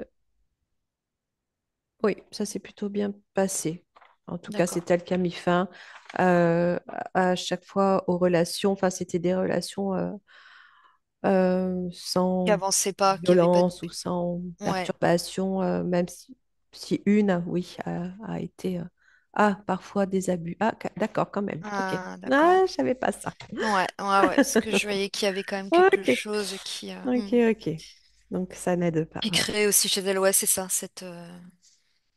oui, ça s'est plutôt bien passé. En tout cas, D'accord. c'est elle qui a mis fin à chaque fois aux relations. Enfin, c'était des relations Qui sans avançait pas, qui avait pas de. violence ou sans Ouais. perturbation, même si une, oui, a été parfois des abus. Ah, d'accord, quand même. Ok. Ah, d'accord. Ah, je savais pas ça. Ouais, ouais, ouais. Parce que je voyais qu'il y avait quand même quelque Ok, chose qui, ok, ok. Donc ça n'aide pas. qui Ouais. crée aussi chez elle. Ouais, c'est ça.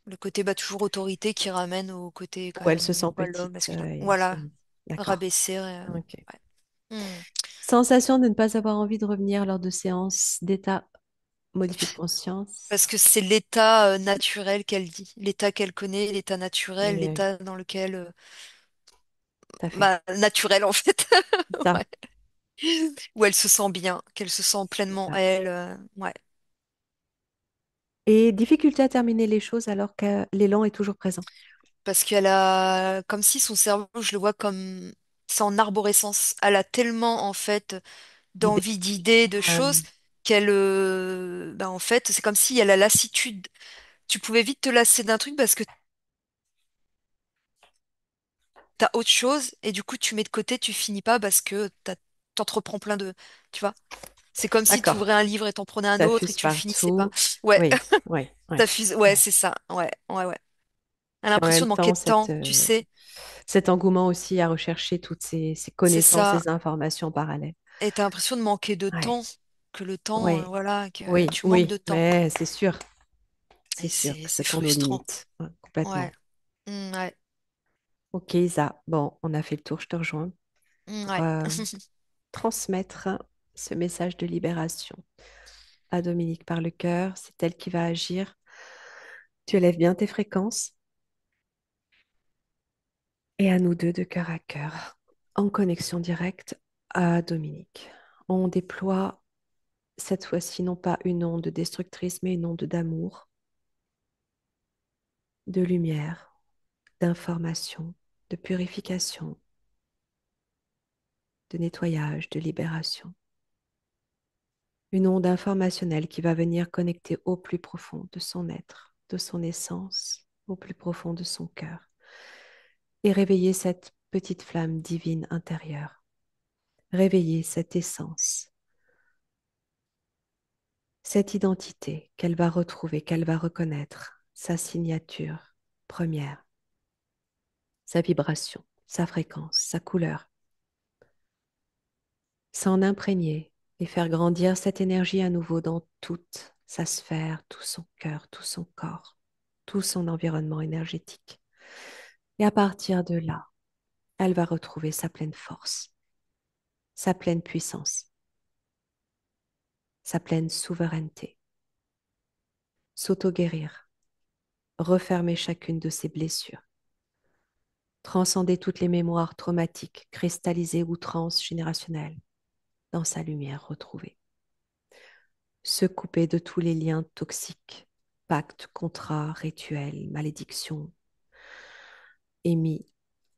Le côté bah, toujours autorité qui ramène au côté quand Où elle se même, sent quoi, l'homme petite masculin. et Voilà. soumise. D'accord. Rabaisser. Ok. Ouais. Hmm. Sensation de ne pas avoir envie de revenir lors de séances d'état modifié de Parce conscience. que c'est l'état naturel qu'elle dit, l'état qu'elle connaît, l'état naturel, Oui, l'état dans lequel, tout à fait. bah, naturel en fait, C'est ça. ouais. Où elle se sent bien, qu'elle se sent C'est pleinement ça. elle, ouais. Et difficulté à terminer les choses alors que l'élan est toujours présent. Parce qu'elle a, comme si son cerveau, je le vois comme, c'est en arborescence. Elle a tellement en fait L'idée. d'envie, d'idées, de choses qu'elle, bah, en fait, c'est comme si elle a la lassitude. Tu pouvais vite te lasser d'un truc parce que t'as autre chose et du coup tu mets de côté, tu finis pas parce que t'entreprends plein de, tu vois. C'est comme si tu D'accord. ouvrais un livre et t'en prenais un Ça autre et fuse tu le finissais pas. partout. Ouais, Oui, oui, oui. ça fuse. Ouais, Ouais. c'est ça. Ouais, ouais, ouais. Elle a Puis en l'impression même de manquer temps, de temps, tu sais. cet engouement aussi à rechercher toutes ces C'est connaissances, ça. ces informations parallèles. Et t'as l'impression de manquer de Ouais. temps, que le temps, Oui, voilà, que oui, tu manques de oui, temps. mais c'est sûr. C'est Et sûr que ça c'est tourne aux frustrant. limites. Ouais, Ouais. complètement. Ouais. Ok, Isa. Bon, on a fait le tour, je te rejoins pour Ouais. transmettre ce message de libération à Dominique par le cœur. C'est elle qui va agir. Tu élèves bien tes fréquences et à nous deux de cœur à cœur, en connexion directe à Dominique. On déploie cette fois-ci non pas une onde destructrice, mais une onde d'amour, de lumière, d'information, de purification, de nettoyage, de libération. Une onde informationnelle qui va venir connecter au plus profond de son être, de son essence, au plus profond de son cœur, et réveiller cette petite flamme divine intérieure, réveiller cette essence, cette identité qu'elle va retrouver, qu'elle va reconnaître, sa signature première, sa vibration, sa fréquence, sa couleur, s'en imprégner et faire grandir cette énergie à nouveau dans toute sa sphère, tout son cœur, tout son corps, tout son environnement énergétique. Et à partir de là, elle va retrouver sa pleine force, sa pleine puissance, sa pleine souveraineté, s'auto-guérir, refermer chacune de ses blessures, transcender toutes les mémoires traumatiques, cristallisées ou transgénérationnelles dans sa lumière retrouvée, se couper de tous les liens toxiques, pactes, contrats, rituels, malédictions, émis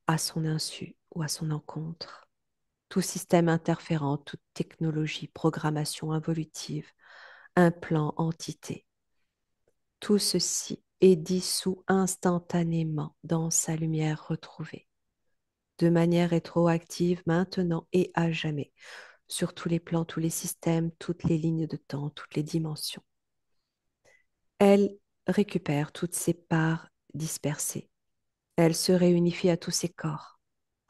à son insu ou à son encontre, tout système interférent, toute technologie, programmation involutive, implant, entité. Tout ceci est dissous instantanément dans sa lumière retrouvée, de manière rétroactive maintenant et à jamais, sur tous les plans, tous les systèmes, toutes les lignes de temps, toutes les dimensions. Elle récupère toutes ses parts dispersées. Elle se réunifie à tous ses corps,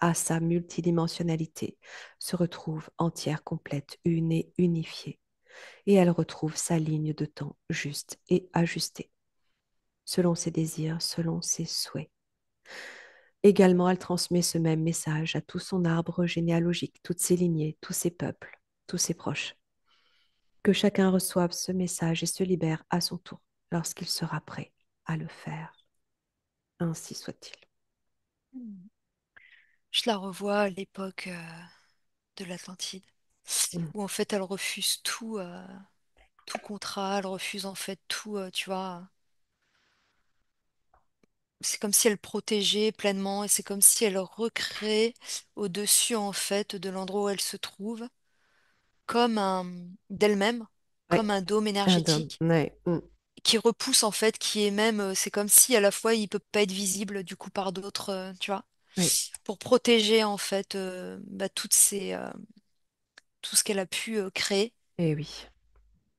à sa multidimensionnalité, se retrouve entière, complète, une et unifiée. Et elle retrouve sa ligne de temps juste et ajustée, selon ses désirs, selon ses souhaits. Également, elle transmet ce même message à tout son arbre généalogique, toutes ses lignées, tous ses peuples, tous ses proches. Que chacun reçoive ce message et se libère à son tour lorsqu'il sera prêt à le faire. Ainsi soit-il. Hmm. Je la revois à l'époque de l'Atlantide, Mm. où en fait elle refuse tout, tout contrat, elle refuse en fait tout, tu vois. C'est comme si elle protégeait pleinement et c'est comme si elle recrée au-dessus en fait de l'endroit où elle se trouve, comme un d'elle-même, Ouais, comme un dôme un dôme. énergétique Ouais. qui repousse en fait, qui est même, c'est comme si à la fois il peut pas être visible du coup par d'autres, tu vois, Oui. pour protéger en fait bah, tout ce qu'elle a pu créer, Eh oui.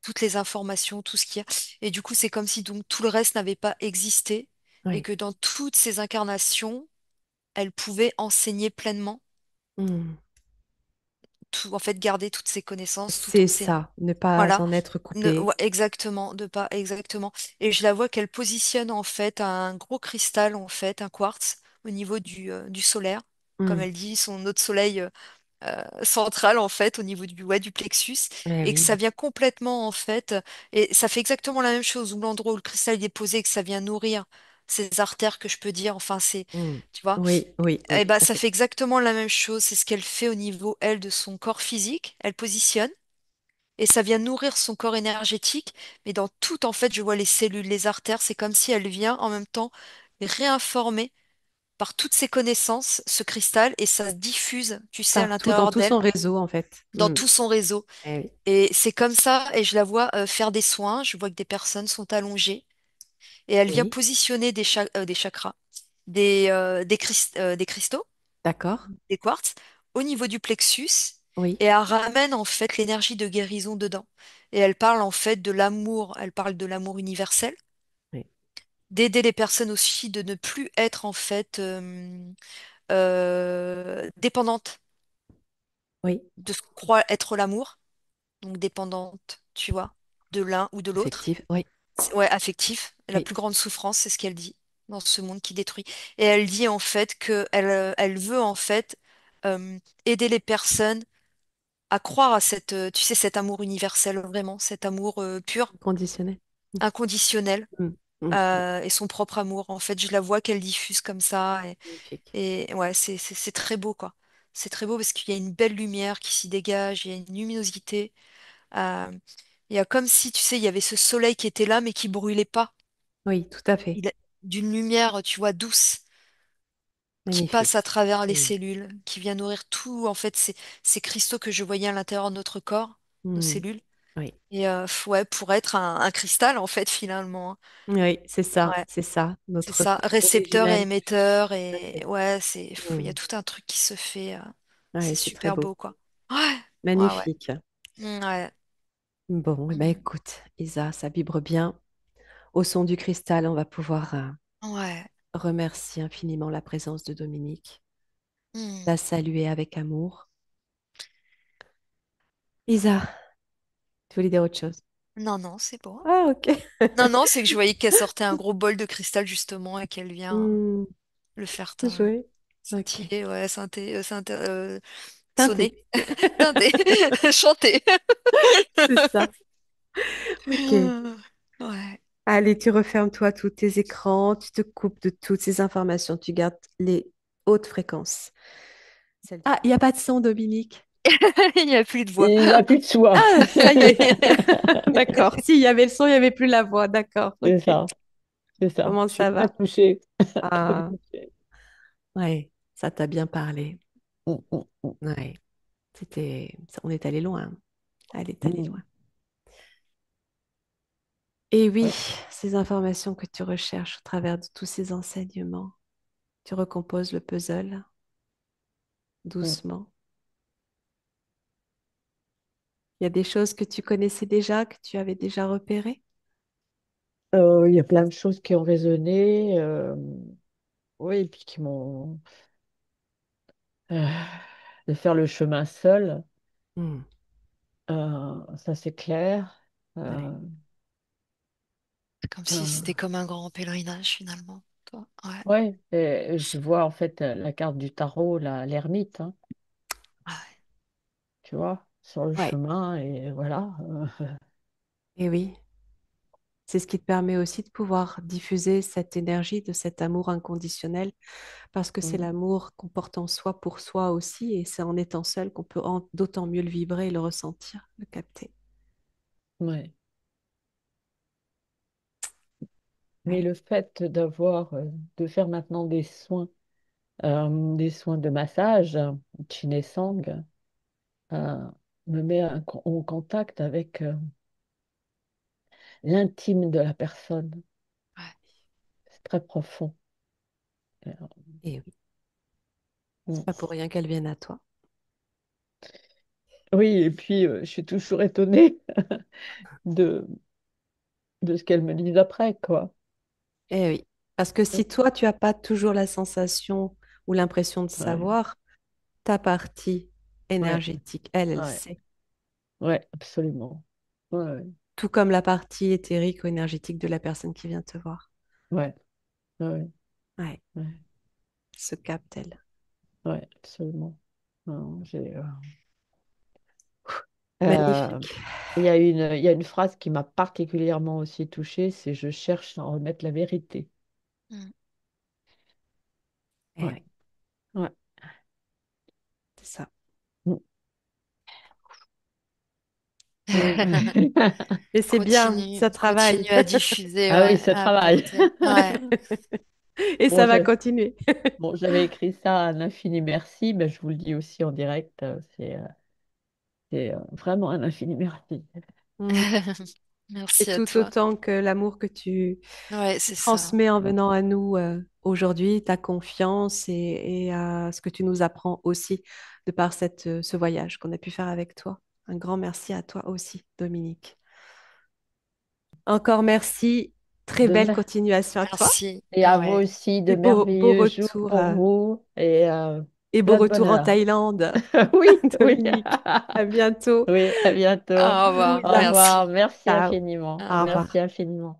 toutes les informations, tout ce qu'il y a. Et du coup, c'est comme si donc tout le reste n'avait pas existé et Oui. que dans toutes ces incarnations, elle pouvait enseigner pleinement, Mm. tout, en fait, garder toutes ses connaissances, tout C'est enseigner. ça, ne pas Voilà, en être Ouais, coupé. exactement, de pas exactement. Et je la vois qu'elle positionne en fait un gros cristal, en fait, un quartz, au niveau du solaire. Comme Mm. elle dit, son autre soleil central en fait au niveau ouais, du plexus Eh et que ça oui. vient complètement en fait et ça fait exactement la même chose où l'endroit où le cristal il est posé que ça vient nourrir ces artères que je peux dire enfin c'est Mm. tu vois Oui, oui, et oui. bah ça fait exactement la même chose, c'est ce qu'elle fait au niveau elle de son corps physique, elle positionne et ça vient nourrir son corps énergétique, mais dans tout en fait je vois les cellules, les artères, c'est comme si elle vient en même temps réinformer par toutes ses connaissances ce cristal et ça se diffuse, tu sais, à Partout, dans l'intérieur tout d'elle son réseau, en fait. dans Mm. tout son réseau. Eh oui. Et c'est comme ça, et je la vois faire des soins, je vois que des personnes sont allongées, et elle vient Oui. positionner des chakras, des cristaux, D'accord. des quartz, au niveau du plexus, Oui. et elle ramène en fait l'énergie de guérison dedans. Et elle parle en fait de l'amour, elle parle de l'amour universel, Oui. d'aider les personnes aussi de ne plus être en fait dépendantes Oui. de ce qu'on croit être l'amour, donc dépendantes, tu vois, de l'un ou de l'autre. Effective. Oui. Ouais, affectif. La Oui. plus grande souffrance, c'est ce qu'elle dit dans ce monde qui détruit. Et elle dit en fait que elle veut en fait aider les personnes à croire à cette, tu sais, cet amour universel, vraiment, cet amour pur, Conditionné. Mm. inconditionnel, Mm. Mm. Mm. et son propre amour. En fait, je la vois qu'elle diffuse comme ça. Magnifique. Et ouais, c'est très beau, quoi. C'est très beau parce qu'il y a une belle lumière qui s'y dégage, il y a une luminosité. Euh, il y a comme si, tu sais, il y avait ce soleil qui était là, mais qui brûlait pas. Oui, tout à fait. Il a d'une lumière, tu vois, douce, qui passe à Magnifique. travers les Mm. cellules, qui vient nourrir tout, en fait, ces cristaux que je voyais à l'intérieur de notre corps, nos Mm. cellules. Oui. Et ouais, pour être un cristal, en fait, finalement, Oui, c'est hein. ça, Ouais, c'est ça, c'est notre ça. corps Récepteur et originel. émetteur, Tout à et fait. ouais, il y a Mm. tout un truc qui se fait. C'est Ouais, c'est très super beau. beau, quoi. Ouais, ouais, ouais. Magnifique. Ouais. Bon, eh ben, Mm. écoute, Isa, ça vibre bien. Au son du cristal, on va pouvoir Ouais. remercier infiniment la présence de Dominique, la Mm. saluer avec amour. Isa, tu voulais dire autre chose? Non, non, c'est beau. Ah, ok. Non, non, c'est que je voyais qu'elle sortait un gros bol de cristal justement et qu'elle vient Hmm, le faire joué. Ok. scintiller, ouais, Teinté. sonner, tinter, chanter. C'est ça. Ok. Ouais, Allez, tu refermes toi tous tes écrans, tu te coupes de toutes ces informations, tu gardes les hautes fréquences. Ah, il n'y a pas de son, Dominique. il n'y a plus de voix. Il n'y a plus de soi. Ah, ça y est. D'accord. S'il y avait le son, il n'y avait plus la voix. D'accord. C'est Ok. ça, c'est ça. Comment Je suis ça très va? touchée. Très Ah, touchée. ouais. Ça t'a bien parlé. Mm. Ouais. On est allé loin. Elle est allée loin. Mm. Et oui, Ouais. ces informations que tu recherches au travers de tous ces enseignements, tu recomposes le puzzle Mm. doucement. Il y a des choses que tu connaissais déjà, que tu avais déjà repérées. Il y a plein de choses qui ont résonné, oui, et puis qui m'ont euh, de faire le chemin seul, Hmm. ça c'est clair. Ouais. Euh, Comme si euh, c'était comme un grand pèlerinage finalement. toi. Ouais. Ouais, et je vois en fait la carte du tarot, l'ermite, hein, Ouais. tu vois, sur le Ouais, chemin, et voilà. et oui. C'est ce qui te permet aussi de pouvoir diffuser cette énergie de cet amour inconditionnel, parce que c'est Mm. l'amour qu'on porte en soi pour soi aussi, et c'est en étant seul qu'on peut d'autant mieux le vibrer et le ressentir, le capter. Ouais. Mais Ouais. le fait de faire maintenant des soins de massage, Chinesang, euh, me met en contact avec l'intime de la personne. Ouais. C'est très profond. Euh, Et oui, c'est pas mm. pour rien qu'elles viennent à toi. Oui, et puis je suis toujours étonnée de, de ce qu'elles me disent après, quoi. Et oui, parce que Mm. si toi, tu n'as pas toujours la sensation ou l'impression de Ouais, savoir, ta partie ouais, énergétique, elle ouais, sait. ouais, absolument. Ouais, Tout comme la partie éthérique ou énergétique de la personne qui vient te voir. ouais, ouais, Ouais, ouais, se capte, elle. ouais, absolument. Non, euh, Magnifique. il y a une phrase qui m'a particulièrement aussi touchée, c'est je cherche à en remettre la vérité. Mm. Eh Ouais, oui, ouais. c'est ça. Mm. Ouais. Et c'est bien, ça travaille. Continue à diffuser, Ah oui, ouais, ce à travail. apporter. Ouais. Et Bon, ça va continuer. j'avais écrit ça à un infini merci, mais je vous le dis aussi en direct, c'est vraiment un infini merci. Mm. Et Merci à tout toi. autant que l'amour que Ouais, tu c'est ça. transmets en venant à nous aujourd'hui, ta confiance et ce que tu nous apprends aussi de par ce voyage qu'on a pu faire avec toi. Un grand merci à toi aussi, Dominique. Encore merci. Très De belle mer- continuation à toi Merci. Et à vous Ouais. aussi, de et beau merveilleux jours retour, pour vous et beau plein de retour en bonheur. Thaïlande, Oui, oui. Dominique. À bientôt. Oui, à bientôt. Au Bisous, revoir. Au Issa. revoir. Merci. Merci Ciao. infiniment. Au Au revoir. revoir. Merci infiniment.